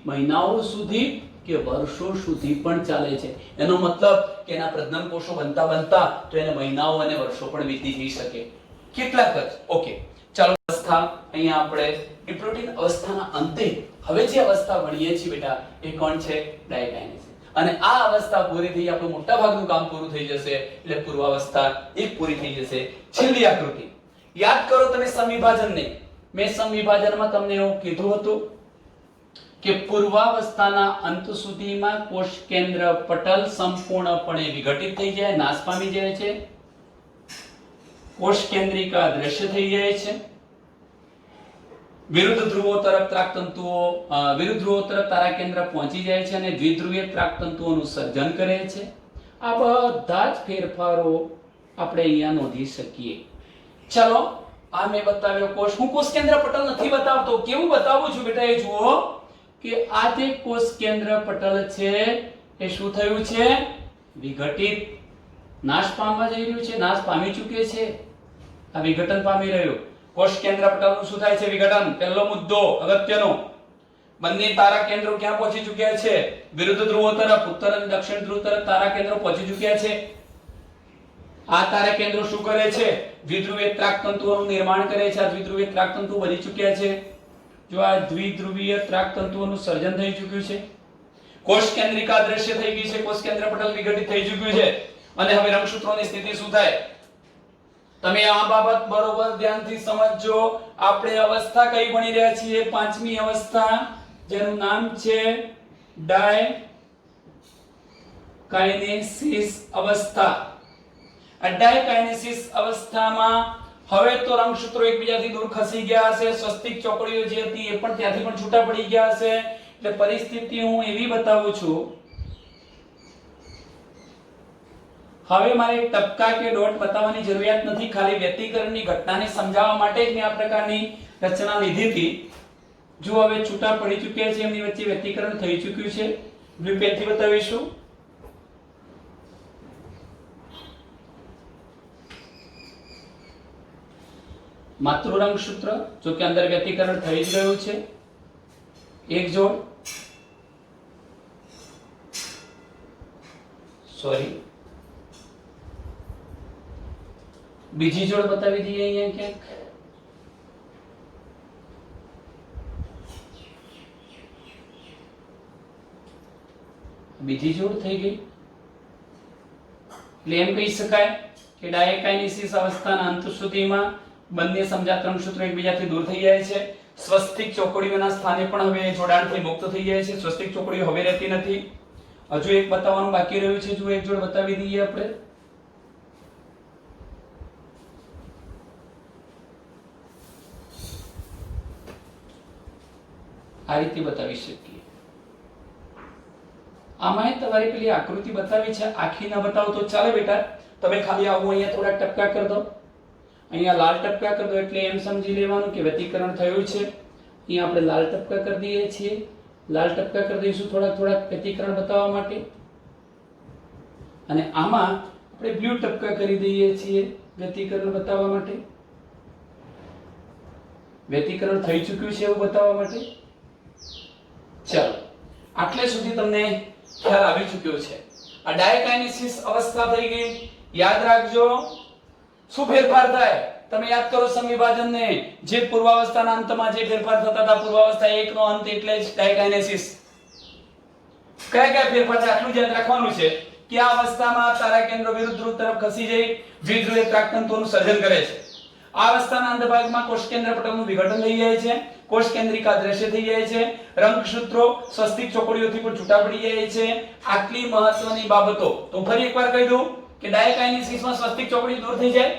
S1: મહિનાઓ સુધી કે વર્ષો સુધી પણ ચાલે છે. એનો મતલબ કે એના પ્રજનન કોષો બનતા તો એને મહિનાઓ અને વર્ષો પણ વીતી જઈ શકે. કેટલાક જ ઓકે. ચાલો અવસ્થા અહીંયા આપણે ડિપ્લોટીન અવસ્થાના અંતે હવે જે અવસ્થા ભણીએ છીએ બેટા એ કોણ છે? ડાયકાઇનેસિસ. અને આ અવસ્થા પૂરી થઈ આપણું મોટા ભાગનું કામ પૂરું થઈ જશે એટલે પૂર્વાવસ્થા એક પૂરી થઈ જશે. છેલ્લી આકૃતિ યાદ કરો તમે સમવિભાજનને. મેં સમવિભાજનમાં તમને એવું કીધું હતું કે પૂર્વાવસ્થાના અંત સુધીમાં કોષ કેન્દ્ર પટલ સંપૂર્ણપણે વિઘટિત થઈ જાય, નાશ પામી જાય છે. કોષ કેન્દ્રિકા દ્રશ્ય થઈ જાય છે. વિરુદ્ધ ધ્રુવો તરફ તારા કેન્દ્ર પહોંચી જાય છે અને દ્વિધ્રુવીય ત્રાકતંતુઓનું સર્જન કરે છે. આ બધા જ ફેરફારો આપણે અહીંયા નોંધી શકીએ. ચલો આ મેં બતાવ્યો કોષ. હું કોષ કેન્દ્ર પટલ નથી બતાવતો. કેવું બતાવું છું બેટા એ જુઓ કે આ જે કોષ કેન્દ્ર પટલ છે એ શું થયું છે? વિઘટિત, નાશ પામવા જઈ રહ્યું છે, નાશ પામી ચૂકે છે. આ વિઘટન પામી રહ્યું. કોષ કેન્દ્ર પટલનું શું થાય છે? વિઘટન. પહેલો મુદ્દો અગત્યનો. બંને તારા કેન્દ્રો ક્યાં પહોંચી ચૂક્યા છે? વિરુદ્ધ ધ્રુવો તરફ, ઉત્તર અને દક્ષિણ ધ્રુવ તરફ તારા કેન્દ્રો પહોંચી ચૂક્યા છે. આ તારા કેન્દ્રો શું કરે છે? દ્વિધ્રુવીય ત્રાકતંતુઓનું નિર્માણ કરે છે. આ દ્વિધ્રુવીય ત્રાકતંતુ બની ચૂક્યા છે. જો આ દ્વિધ્રુવીય ત્રાકતંતુઓનું સર્જન થઈ ચૂક્યું છે. કોષ કેન્દ્રિકા દ્રશ્ય થઈ ગઈ છે. કોષ કેન્દ્ર પટલ વિઘટિત થઈ ચૂક્યું છે. અને હવે રંગસૂત્રોની સ્થિતિ શું થાય? તમે આ બાબત બરોબર ધ્યાનથી સમજજો. આપણે અવસ્થા કઈ ભણી રહ્યા છીએ? પાંચમી અવસ્થા જેનું નામ છે ડાયકાઇનેસિસ અવસ્થા. આ ડાયકાઇનેસિસ અવસ્થામાં હવે તો રંગસૂત્રો એકબીજાથી દૂર ખસી ગયા હશે. સ્વસ્તિક ચોકડીઓ જે હતી એ પણ ત્યાંથી પણ છૂટા પડી ગયા હશે. એટલે પરિસ્થિતિ હું એવી બતાવું છું. હવે મારે ટપકા કે ડોટ બતાવવાની જરૂરિયાત નથી. ખાલી વ્યતિકરણની ઘટનાને સમજાવવા માટે જ મેં આ પ્રકારની રચના લીધી હતી. જો હવે છૂટા પડી ચૂક્યા છે, એમની વચ્ચે વ્યતિકરણ થઈ ચૂક્યું છે. બ્લુ પેનથી બતાવીશું. માતૃ રંગસૂત્ર, જો કે અંદર વ્યતિકરણ થઈ જ ગયું છે. એક જોડ, સોરી, બીજી જોડ બતાવી દઈએ અહીંયા ક્યાંક. બીજી જોડ થઈ ગઈ. એટલે એમ કહી શકાય કે ડાયકાઇનેસિસ અવસ્થાના અંત સુધીમાં બંને સમજાત રંગસૂત્રો એકબીજાથી દૂર થઈ જાય છે. સ્વસ્તિક ચોકડીઓના સ્થાને પણ હવે જોડાણથી મુક્ત થઈ જાય છે. સ્વસ્તિક ચોકડીઓ હવે રહેતી નથી. હજુ એક બતાવવાનું બાકી રહ્યું છે. જો એક જોડ બતાવી દઈએ આપણે. આ રીતે બતાવી શકીએ. આમાં તમારી પેલી આકૃતિ બતાવી છે, આખી ના બતાવો તો ચાલે બેટા. તમે ખાલી આવું અહીંયા થોડા ટપકા કરી દો. અહીંયા લાલ ટપકા કરી દો એટલે એમ સમજી લેવાનું કે વ્યતિકરણ થયું છે. અહીંયા આપણે લાલ ટપકા કરી દઈએ છીએ. લાલ ટપકા કરી દઈશું થોડા વ્યતિકરણ બતાવવા માટે. અને આમાં આપણે બ્લુ ટપકા કરી દઈએ છીએ વ્યતિકરણ બતાવવા માટે. વ્યતિકરણ થઈ ચૂક્યું છે એવું બતાવવા માટે. ચાલો, આટલે સુધી તમને ખ્યાલ આવી ચૂક્યો છે. આ ડાયકાઇનેસિસ અવસ્થા થઈ ગઈ. યાદ રાખજો શું ફેરફાર થાય? તમે યાદ કરો સમવિભાજનને. જે પૂર્વાવસ્થાના અંતમાં જે ફેરફાર થતા હતા, પૂર્વાવસ્થા 1 નો અંત એટલે જ ડાયકાઇનેસિસ. કયા ફેરફાર છે આટલું યાદ રાખવાનું છે કે આ અવસ્થામાં તારા કેન્દ્રો વિરુદ્ધ ધ્રુવ તરફ ખસી જઈ દ્વિધ્રુવીય ત્રાકતંતુઓનું સર્જન કરે છે. આ અવસ્થાના અંતભાગમાં કોષ કેન્દ્ર પટલનું વિઘટન થઈ જાય છે. કોષ કેન્દ્રિકા દ્રશ્ય થઈ જાય છે. રંગસૂત્રો સ્વસ્તિક ચોકડીઓથી પણ છૂટા પડી જાય છે. આટલી મહત્વની બાબતો તો ફરી એકવાર કહી દઉં કે ડાયકાઇનેસિસમાં સ્વસ્તિક ચોકડી દૂર થઈ જાય.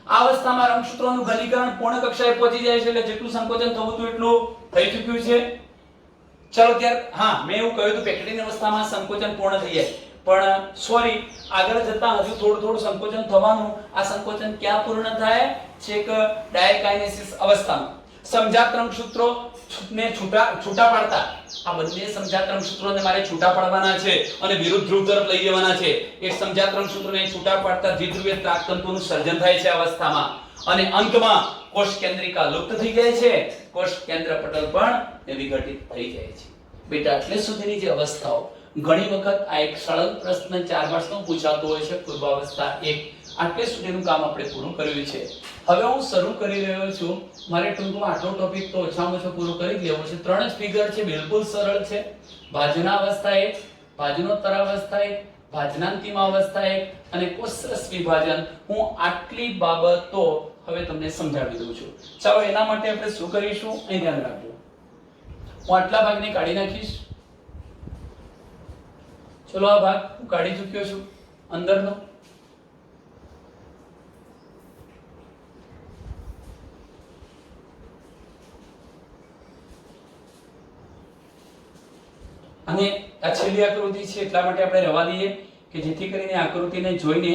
S1: આ અવસ્થામાં રંગસૂત્રોનું ઘનીકરણ પૂર્ણ કક્ષાએ પહોંચી જાય છે. એટલે જેટલું સંકોચન થવું હતું એટલું થઈ ચૂક્યું છે. ચલો ત્યાર હા મેં એવું કહ્યું હતું પેકેટિંગ અવસ્થામાં સંકોચન પૂર્ણ થઈ જાય. પણ સોરી, આગળ જતા હજુ થોડું સંકોચન થવાનું. આ સંકોચન ક્યાં પૂર્ણ થાય? છેક ડાયકાઇનેસિસ અવસ્થામાં. સમજાત રંગસૂત્રો ને છૂટા પાડતા આ બંને સમજાત રંગસૂત્રોને મારે છૂટા પાડવાના છે અને વિરુદ્ધ ધ્રુવ તરફ લઈ જવાના છે. એક સમજાત રંગસૂત્રને છૂટા પાડતા દ્વિધ્રુવીય ત્રાકતંતુનું સર્જન થાય છે આ અવસ્થામાં અને અંતમાં કોષ કેન્દ્રિકા લુપ્ત થઈ જાય છે, કોષ કેન્દ્ર પટલ પણ વિઘટિત થઈ જાય છે. બેટા એટલે સુધીની જે અવસ્થાઓ ઘણી વખત આ એક સરળ પ્રશ્ન 4 માર્ક્સનો પૂછાતો હોય છે. પૂર્વાવસ્થા 1 આટલે સુધીનું કામ આપણે પૂરું કર્યું છે. હવે હું શરૂ કરી રહ્યો છું. મારે ટૂંકમાં આટલો ટોપિક તો ઓછામાં ઓછો પૂરો કરી જ લેવો છે. 3 જ ફિગર છે, બિલકુલ સરળ છે. ભાજના અવસ્થા 1, ભાજનોત્તર અવસ્થા 1, ભાજનાંતિમ અવસ્થા 1 અને કોષરસ વિભાજન. હું આટલી બાબતો હવે તમને સમજાવી દઉં છું. ચાલો એના માટે આપણે શું કરીશું અહીં ધ્યાન રાખજો. હું આટલા ભાગને કાઢી નાખીશ. ચલો આ ભાગ હું કાઢી ચૂક્યો છું અંદરનો. અને આ છેલ્લી આકૃતિ છે એટલા માટે આપણે રવા દઈએ કે જેથી કરીને આકૃતિને જોઈને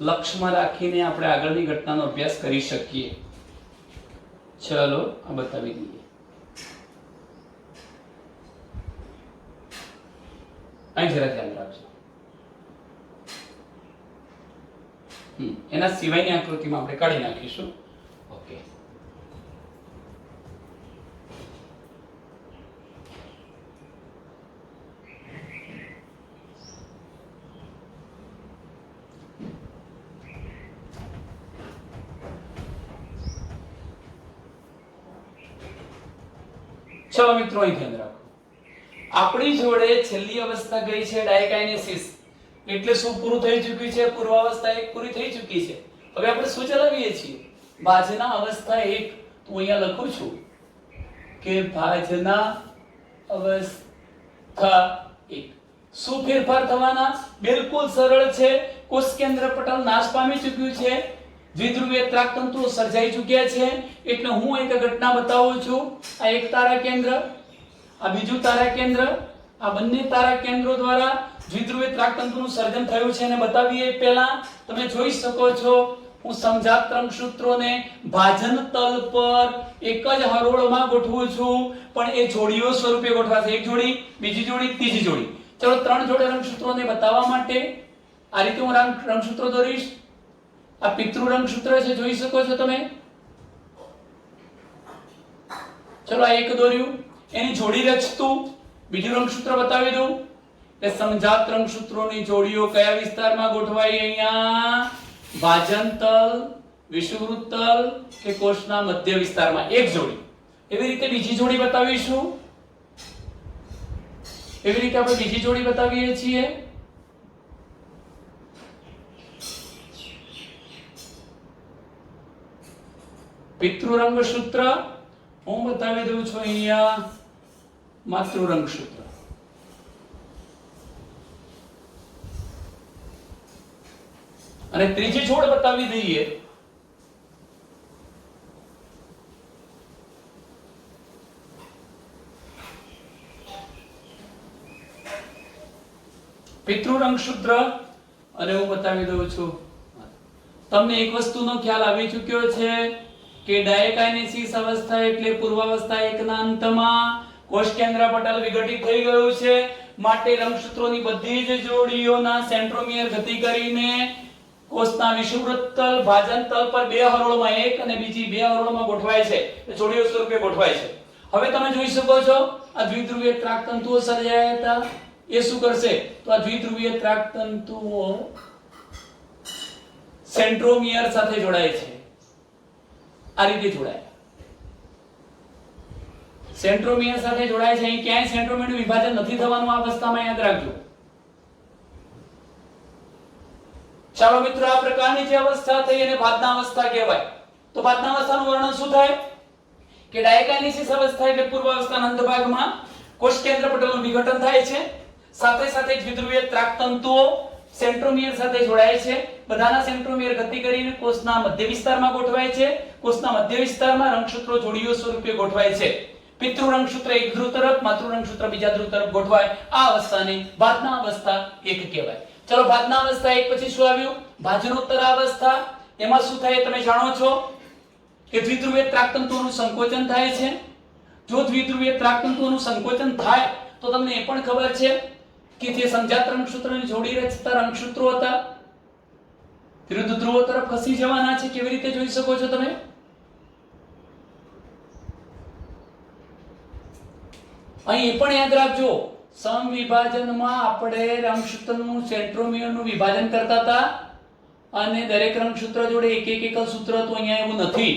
S1: લક્ષ્યમાં રાખીને આપણે આગળની ઘટનાનો અભ્યાસ કરી શકીએ. ચલો આ બતાવી દઈએ. અહીં જરા ધ્યાન રાખજો. એના સિવાયની આકૃતિમાં આપણે કાઢી નાખીશું. ઓકે. ચલો મિત્રો અહીં ધ્યાન રાખો. આપણી જોડે છેલ્લી અવસ્થા ગઈ છે ડાયકાઇનેસિસ. એટલે શું પૂરું થઈ ચૂક્યું છે? પૂર્વાવસ્થા 1 પૂરી થઈ ચૂકી છે. હવે આપણે શું ચલાવીએ છીએ? ભાજના અવસ્થા 1. તો અહીંયા લખું છું કે ભાજના અવસ્થા 1. શું ફેરફાર થવાના? બિલકુલ સરળ છે. કોષ કેન્દ્ર પટલ નાશ પામી ચૂક્યું છે, દ્વિધ્રુવીય ત્રાકતંતુઓ સર્જાઈ ચૂક્યા છે. એટલે હું એક ઘટના બતાવું છું. આ એક તારા કેન્દ્ર, આ બીજું તારા કેન્દ્ર, આ બંને તારા કેન્દ્રો દ્વારા દ્વિધ્રુવીય ત્રાકતંતુનું સર્જન થયું છે અને બતાવીએ પહેલા તમે જોઈ શકો છો હું સમજાત રંગસૂત્રોને ભાજન તલ પર એક જ હરોળમાં ગોઠવું છું, પણ એ જોડીઓ સ્વરૂપે ગોઠવાશે. એક જોડી, બીજી જોડી, ત્રીજી જોડી. ચલો 3 જોડે રંગસૂત્રોને બતાવવા માટે આ રીતે હું રંગસૂત્રો દોરીશ. આ પિતૃ રંગસૂત્ર છે, જોઈ શકો છો તમે. ચલો આ એક દોર્યું, એની જોડી રચતું બીજું રંગસૂત્ર બતાવી દઉં. કે સમજાત રંગસૂત્રોની જોડીઓ કયા વિસ્તારમાં ગોઠવાય? અહીંયા ભાજનતલ, વિષુવવૃત્તલ કે કોષના મધ્ય વિસ્તારમાં એક જોડી. એવી રીતે બીજી જોડી બતાવીશું. એવી રીતે આપણે બીજી જોડી બતાવીએ છીએ. પિતૃ રંગસૂત્ર હું બતાવી દઉં છું અહીંયા માતૃ રંગસૂત્ર. અને ત્રીજી જોડ બતાવી દઈએ. પિતૃ રંગસૂત્ર અને હું બતાવી દઉં છું. તમને એક વસ્તુનો ખ્યાલ આવી ચૂક્યો છે કે ડાયકાઇનેસિસ અવસ્થા એટલે પૂર્વાવસ્થા 1 ના અંતમાં કોષ કેન્દ્ર પટલ વિઘટિત થઈ ગયું છે. માટે રંગસૂત્રોની બધી જ જોડીઓના સેન્ટ્રોમિયર ગતિ કરીને કોષના વિષુવવૃત્તલ, ભાજનતલ પર 2 હરોળમાં એક અને બીજી 2 હરોળમાં ગોઠવાય છે. જોડીઓ સ્વરૂપે ગોઠવાય છે. હવે તમે જોઈ શકો છો આ દ્વિધ્રુવીય ત્રાકતંતુઓ સર્જાયા હતા. એ શું કરશે? તો આ દ્વિધ્રુવીય ત્રાકતંતુઓ સેન્ટ્રોમિયર સાથે જોડાય છે. આ રીતે જોડાય. સેન્ટ્રોમિયર સાથે જોડાય છે. અહીં ક્યાંય સેન્ટ્રોમિયરનું વિભાજન નથી થવાનું આ અવસ્થામાં, યાદ રાખજો. ચાલો મિત્રો, આ પ્રકારની જે અવસ્થા થઈ એને ભાજના અવસ્થા કહેવાય. તો ભાજના અવસ્થાનું વર્ણન શું થાય? કે ડાયકાઇનેસિસ અવસ્થા એટલે પૂર્વાવસ્થાના અંત ભાગમાં કોષ કેન્દ્ર પટલનું વિઘટન થાય છે. સાથે સાથે દ્વિધ્રુવીય ત્રાકતંતુઓ સેન્ટ્રોમિયર સાથે જોડાય છે. બધાના સેન્ટ્રોમિયર ગતિ કરીને કોષના મધ્ય વિસ્તારમાં ગોઠવાય છે. કોષના મધ્ય વિસ્તારમાં રંગસૂત્રો જોડીઓ સ્વરૂપે ગોઠવાય છે. પિતૃ રંગસૂત્ર એક ધ્રુવ તરફ, માતૃ રંગસૂત્ર બીજા ધ્રુવ તરફ ગોઠવાય. આ અવસ્થાને ભાજના અવસ્થા 1 કહેવાય. ચલો ભાજના અવસ્થા 1 પછી શું આવ્યું? ભાજનોત્તર અવસ્થા. એમાં શું થાય તમે જાણો છો એ દ્વિધ્રુવીય ત્રાકતંતુઓનું સંકોચન થાય છે. જો દ્વિધ્રુવીય ત્રાકતંતુઓનું સંકોચન થાય તો તમને એ પણ ખબર છે કે જે સંજાત રંગસૂત્રની જોડી રચતા રંગસૂત્રો હતા વિરુદ્ધ ધ્રુવો તરફ ખસી જવાના છે. કેવી રીતે જોઈ શકો છો તમે? અહીં પણ યાદ રાખજો, સમવિભાજનમાં આપણે રંગસૂત્રનું સેન્ટ્રોમિયરનું વિભાજન કરતા હતા અને દરેક રંગસૂત્ર જોડે એક એક એકલ સૂત્ર હતું. અહીંયા એવું નથી.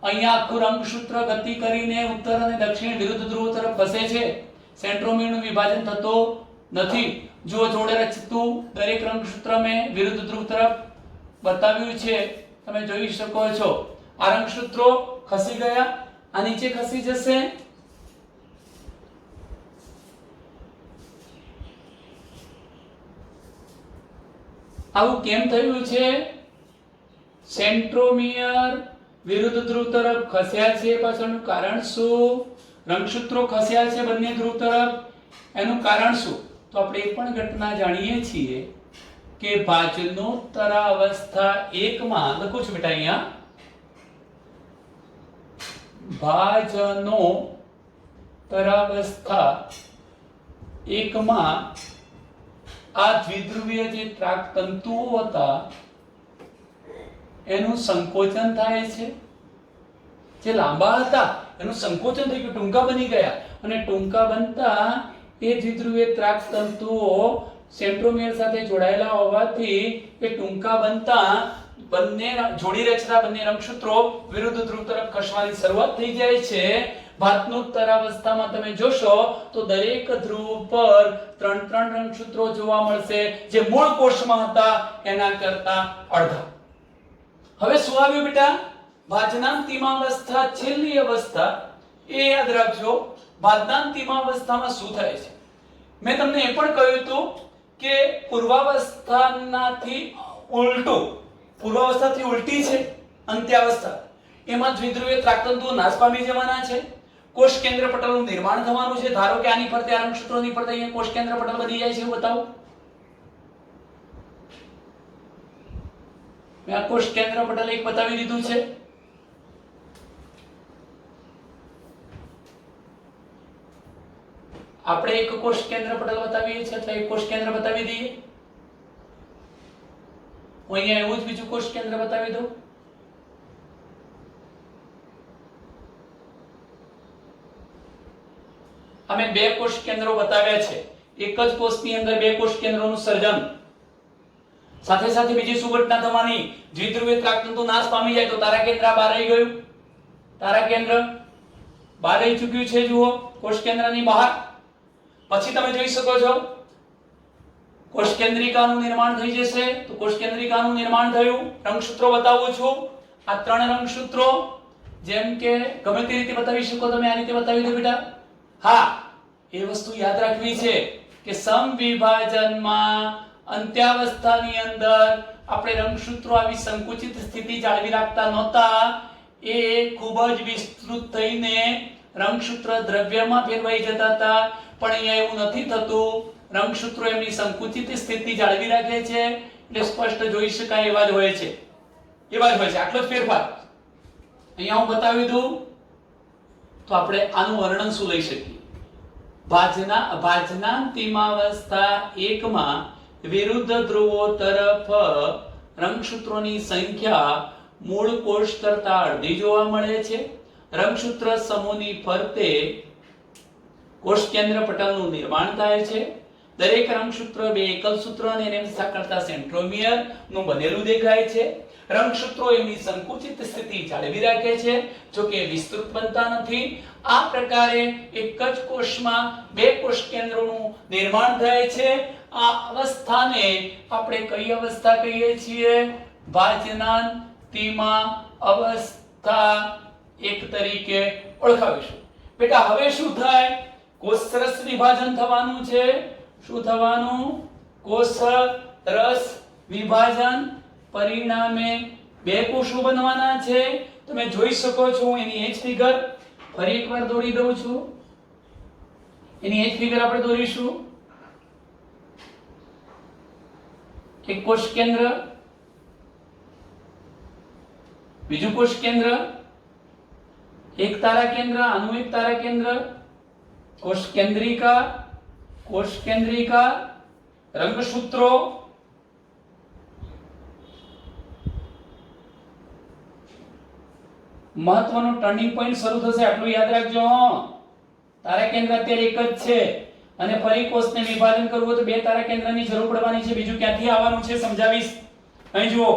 S1: અહીંયા આખું રંગસૂત્ર ગતિ કરીને ઉત્તર અને દક્ષિણ વિરુદ્ધ ધ્રુવો તરફ ખસે છે. સેન્ટ્રોમિયરનું વિભાજન થતો નથી. જો જોડે રચતું દરેક રંગસૂત્ર મેં વિરુદ્ધ ધ્રુવ તરફ બતાવ્યું છે, તમે જોઈ શકો છો. આ રંગસૂત્રો ખસી ગયા, આ નીચે ખસી જશે. આવું કેમ થયું છે? સેન્ટ્રોમિયર વિરુદ્ધ ધ્રુવ તરફ ખસ્યા છે. પાછળનું કારણ શું? રંગસૂત્રો ખસ્યા છે બંને ધ્રુવ તરફ, એનું કારણ શું? તો આપણે એ પણ ઘટના જાણીએ છીએ કે ભાજનોત્તરાવસ્થા 1 માં લખું છું બેટા અહીંયા, ભાજનોત્તરાવસ્થા 1 માં આ દ્વિધ્રુવીય જે ત્રાકતંતુઓ હતા એનું સંકોચન થાય છે. જે લાંબા હતા એનું સંકોચન થઈ ગયું, ટૂંકા બની ગયા, અને ટૂંકા બનતા એ દ્વિધ્રુવીય ત્રાકતંતુઓ સેન્ટ્રોમિયર સાથે જોડાયેલા હોવાથી એ ટૂંકા બનતા બંને જોડી રચતા બંને રંગસૂત્રો વિરુદ્ધ ધ્રુવ તરફ ખસવાની શરૂઆત થઈ જાય છે. ભાજનોત્તરાવસ્થામાં તમે જોશો તો દરેક ધ્રુવ પર 3 રંગસૂત્રો જોવા મળશે, જે મૂળ કોષમાં હતા એના કરતા અડધા. હવે શું આવ્યું બેટા? ભાજનાંતિમાવસ્થા છેલ્લી અવસ્થા. એ યાદ રાખજો, ભાજનાંતિમાવસ્થામાં શું થાય છે? મેં તમને એ પણ કહ્યું હતું કે પૂર્વાવસ્થાનાથી ઉલટું, પૂર્વાવસ્થાથી ઉલટી છે અંત્યાવસ્થા. એમાં દ્વિધ્રુવીય ત્રાકતંતુઓ નાશ પામી જવાના છે. કોષ કેન્દ્ર પટલનું નિર્માણ થવાનું છે. ધારો કે આની ફરતે આ રંગસૂત્રોની ફરતે અહીંયા કોષ કેન્દ્ર પટલ બની જાય છે, એવું બતાવો. મેં આ કોષ કેન્દ્ર પટલ એક બતાવી દીધું છે. આપણે એક કોષ કેન્દ્ર પટલ બતાવીએ છીએ, એટલે એક કોષ કેન્દ્ર બતાવી દઈએ. હું અહીંયા એવું જ બીજું કોષ કેન્દ્ર બતાવી દઉં. અમે બે કોષ કેન્દ્રો બતાવ્યા છે. એક જ કોષની અંદર બે કોષ કેન્દ્રોનું સર્જન. સાથે સાથે બીજી શું ઘટના થવાની? દ્વિધ્રુવીય ત્રાકતંતુ નાશ પામી જાય તો તારા કેન્દ્ર બહાર આવી ગયું. તારા કેન્દ્ર બહાર આવી ચૂક્યું છે, જુઓ, કોષ કેન્દ્રની બહાર. પછી તમે જોઈ શકો છો કોષ કેન્દ્રિકાનું નિર્માણ થઈ જશે. તો કોષ કેન્દ્રિકાનું નિર્માણ થયું. રંગસૂત્રો બતાવું છું. આ 3 રંગસૂત્રો, જેમ કે ગમે તે રીતે બતાવી શકો તમે, આ રીતે બતાવી દો બેટા. હા, એ વસ્તુ યાદ રાખવી છે કે સમવિભાજનમાં અંત્યાવસ્થાની અંદર આપણે રંગસૂત્રો આવી સંકુચિત સ્થિતિ જાળવી રાખતા નહોતા. એ ખૂબ જ વિસ્તૃત થઈને રંગસૂત્ર દ્રવ્યમાં ફેરવાઈ જતા હતા. પણ અહીંયા એવું નથી થતું. રંગસૂત્રો એમની સંકુચિત સ્થિતિ જાળવી રાખે છે, એટલે સ્પષ્ટ જોઈ શકાય એવા જ હોય છે. આટલો જ ફેરફાર અહીંયા હું બતાવી દઉં તો આપણે આનું વર્ણન શું લઈ શકીએ. ભાજનાંતિમાવસ્થા 1 માં વિરુદ્ધ ધ્રુવો તરફ રંગસૂત્રોની સંખ્યા મૂળ કોષ કરતા અડધી જોવા મળે છે. રંગસૂત્ર સમૂહની ફરતે કોષ કેન્દ્ર પટલનું નિર્માણ થાય છે. દરેક રંગસૂત્ર બે એકલ સૂત્ર અને એને સાંકળતા સેન્ટ્રોમિયર નું બનેલું દેખાય છે. રંગસૂત્રો એમની સંકુચિત સ્થિતિ જાળવી રાખે છે, જો કે વિસ્તૃત બનતા નથી. આ પ્રકારે એક જ કોષમાં બે કોષ કેન્દ્રોનું નિર્માણ થાય છે. આ અવસ્થાને આપણે કઈ અવસ્થા કહીએ છીએ? ભાજનાંતિમા અવસ્થા 1 તરીકે ઓળખાવીશું. બેટા હવે શું થાય? કોષરસ વિભાજન થવાનું છે. શું થવાનું? કોષરસ વિભાજન. પરિણામે બે કોષો બનવાના છે. તમે જોઈ શકો છો. એની એ જ ફિગર ફરી એકવાર દોરી દઉં છું. એની એ જ ફિગર આપણે દોરીશું. એક કોષ કેન્દ્ર, બીજું કોષ કેન્દ્ર, एक तारा केंद्र, आनु एक तारा केंद्र, कोश केंद्रिका, रंगसूत्रो, महत्वनो टर्निंग पॉइंट શરૂ થશે આટલું યાદ રાખજો. તારા કેન્દ્ર અત્યારે એક જ છે અને ફરી કોષને વિભાજન કરવું હોય તો બે તારા કેન્દ્રની જરૂર પડવાની છે. બીજું ક્યાંથી આવવાનું છે સમજાવીશ. અહીં જુઓ,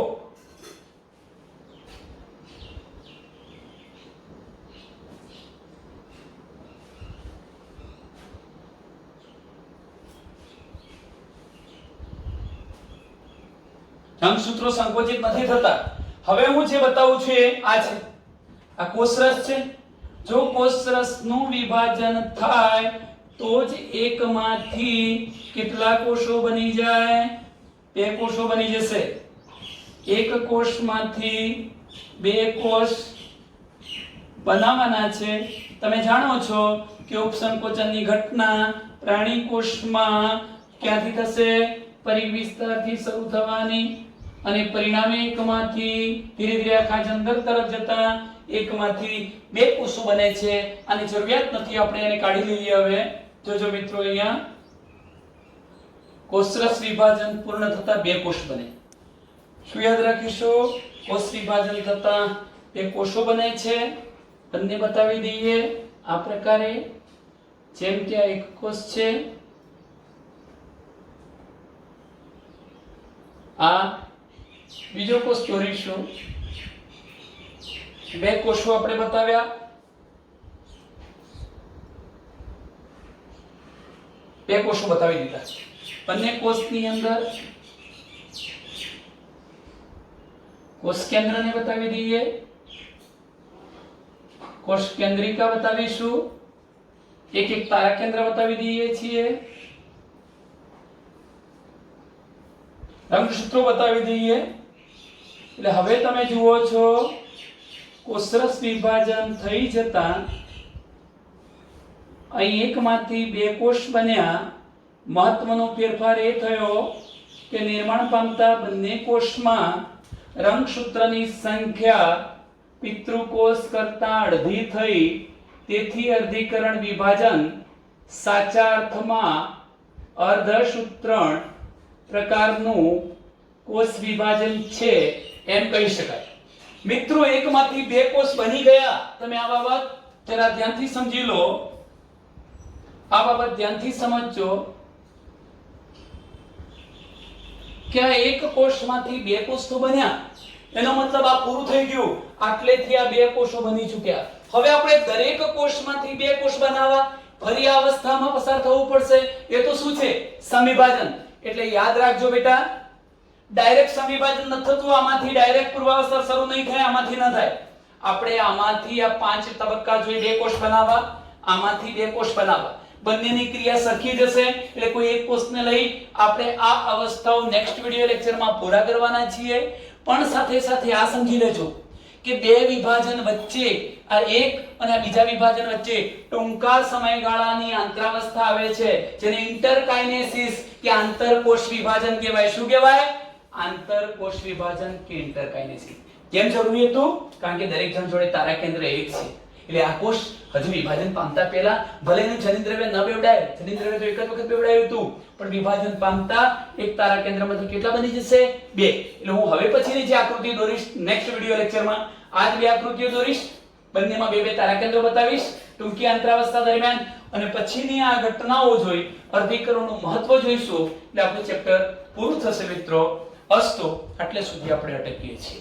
S1: રંગસૂત્રો સંકોચિત નથી થતા. હવે હું જે બતાવું છું એ આ છે. આ કોષરસ છે. જો કોષરસનું વિભાજન થાય તો જ એકમાંથી કેટલા કોષો બની જાય? બે કોષો બની જશે. એક કોષમાંથી બે કોષ બનાવવાના છે. તમે જાણો છો કે ઉપસંકોચનની ઘટના પ્રાણી કોષમાં ક્યાંથી થશે? પરિવિસ્તારથી શરૂ થવાની અને પરિણામે એકમાંથી ધીરે ધીરે આખા જંગલ તરફ જતા એકમાંથી બે કોષો બને છે. આની જરૂરિયાત નથી, આપણે એને કાઢી લઈએ. હવે જોજો મિત્રો, અહીંયા કોષરસ વિભાજન પૂર્ણ થતા બે કોષ બને. શું યાદ રાખીશું? કોષ વિભાજન થતા બે કોષો બને છે. બંને બતાવી દઈએ આ પ્રકારે. જેમ કે આ એક કોષ છે, આ બીજો કોષ દોરીશું. બે કોષો આપણે બતાવ્યા. બે કોષો બતાવી દીધા. બંને કોષની અંદર કોષ કેન્દ્રને બતાવી દઈએ. કોષ કેન્દ્રિકા બતાવીશું. એક એક તારા કેન્દ્ર બતાવી દઈએ છીએ. રંગસૂત્રો બતાવી દઈએ. એટલે હવે તમે જુઓ છો કોષરસ વિભાજન થઈ જતા અહીં એકમાંથી બે કોષ બન્યા. મહત્વનો ફેરફાર એ થયો કે નિર્માણ પામતા બંને કોષમાં રંગસૂત્રની સંખ્યા પિતૃકોષ કરતા અડધી થઈ. તેથી અર્ધીકરણ વિભાજન સાચા અર્થમાં અર્ધસૂત્રણ પ્રકારનું કોષ વિભાજન છે એમ કહી શકાય. મિત્રો, એકમાંથી બે કોષ બની ગયા. તમે આ બાબત જરા ધ્યાનથી સમજી લો. આ બાબત ધ્યાનથી સમજજો કે આ એક કોષમાંથી બે કોષ તો બન્યા. એનો મતલબ આ પૂરું થઈ ગયું. આટલેથી આ બે કોષો બની ચૂક્યા. હવે આપણે દરેક કોષમાંથી બે કોષ બનાવવા ફરી આ અવસ્થામાં પસાર થવું પડશે. એ તો શું છે? સમવિભાજન. એટલે યાદ રાખજો બેટા, ડાયરેક્ટ સમવિભાજન ન થતું. આમાંથી ડાયરેક્ટ પૂર્વાવસ્થા શરૂ નહીં થાય, આમાંથી ન થાય. આપણે આમાંથી આ પાંચ તબક્કા જોઈ બે કોષ બનાવવા, આમાંથી બે કોષ બનાવવા. બંનેની ક્રિયા સરખી જશે. એટલે કોઈ એક કોષને લઈ આપણે આ અવસ્થાઓ નેક્સ્ટ વિડિયો લેક્ચરમાં પૂરા કરવાના છીએ. પણ સાથે સાથે આ સમજી લેજો કે બે વિભાજન વચ્ચે, આ એક અને આ બીજા વિભાજન વચ્ચે ટૂંકા સમયગાળાની આંતરાવસ્થા આવે છે, જેને ઇન્ટરકાઇનેસિસ કે આંતરકોષ વિભાજન કહેવાય. શું કહેવાય? આંતરકોષ વિભાજન કે ઇન્ટરકાઇનેસિસ. કેમ જરૂરી હતું? કારણ કે દરેક જણ જોડે તારા કેન્દ્ર એક છે. એટલે આ કોષ હજુ વિભાજન પામતા પહેલા ભલે એનું જનિદ્રવ્ય ન બેવડાય, જનિદ્રવ્ય તો એક જ વખત બેવડાયું હતું, પણ વિભાજન પામતા એક તારા કેન્દ્રમાંથી કેટલા બની જશે? બે. એટલે હું હવે પછીની જે આકૃતિ દોરીશ નેક્સ્ટ વિડિયો લેક્ચરમાં, આ જ બે આકૃતિઓ દોરીશ. બંનેમાં બે બે તારા કેન્દ્રો બતાવીશ ટૂંકી અંતરાવસ્થા દરમિયાન, અને પછીની આ ઘટનાઓ જોઈ અર્ધીકરણનું મહત્વ જોઈશું. એટલે આપણું ચેપ્ટર પૂરું થશે મિત્રો. અસ્તો આટલે સુધી આપણે અટકીએ છીએ.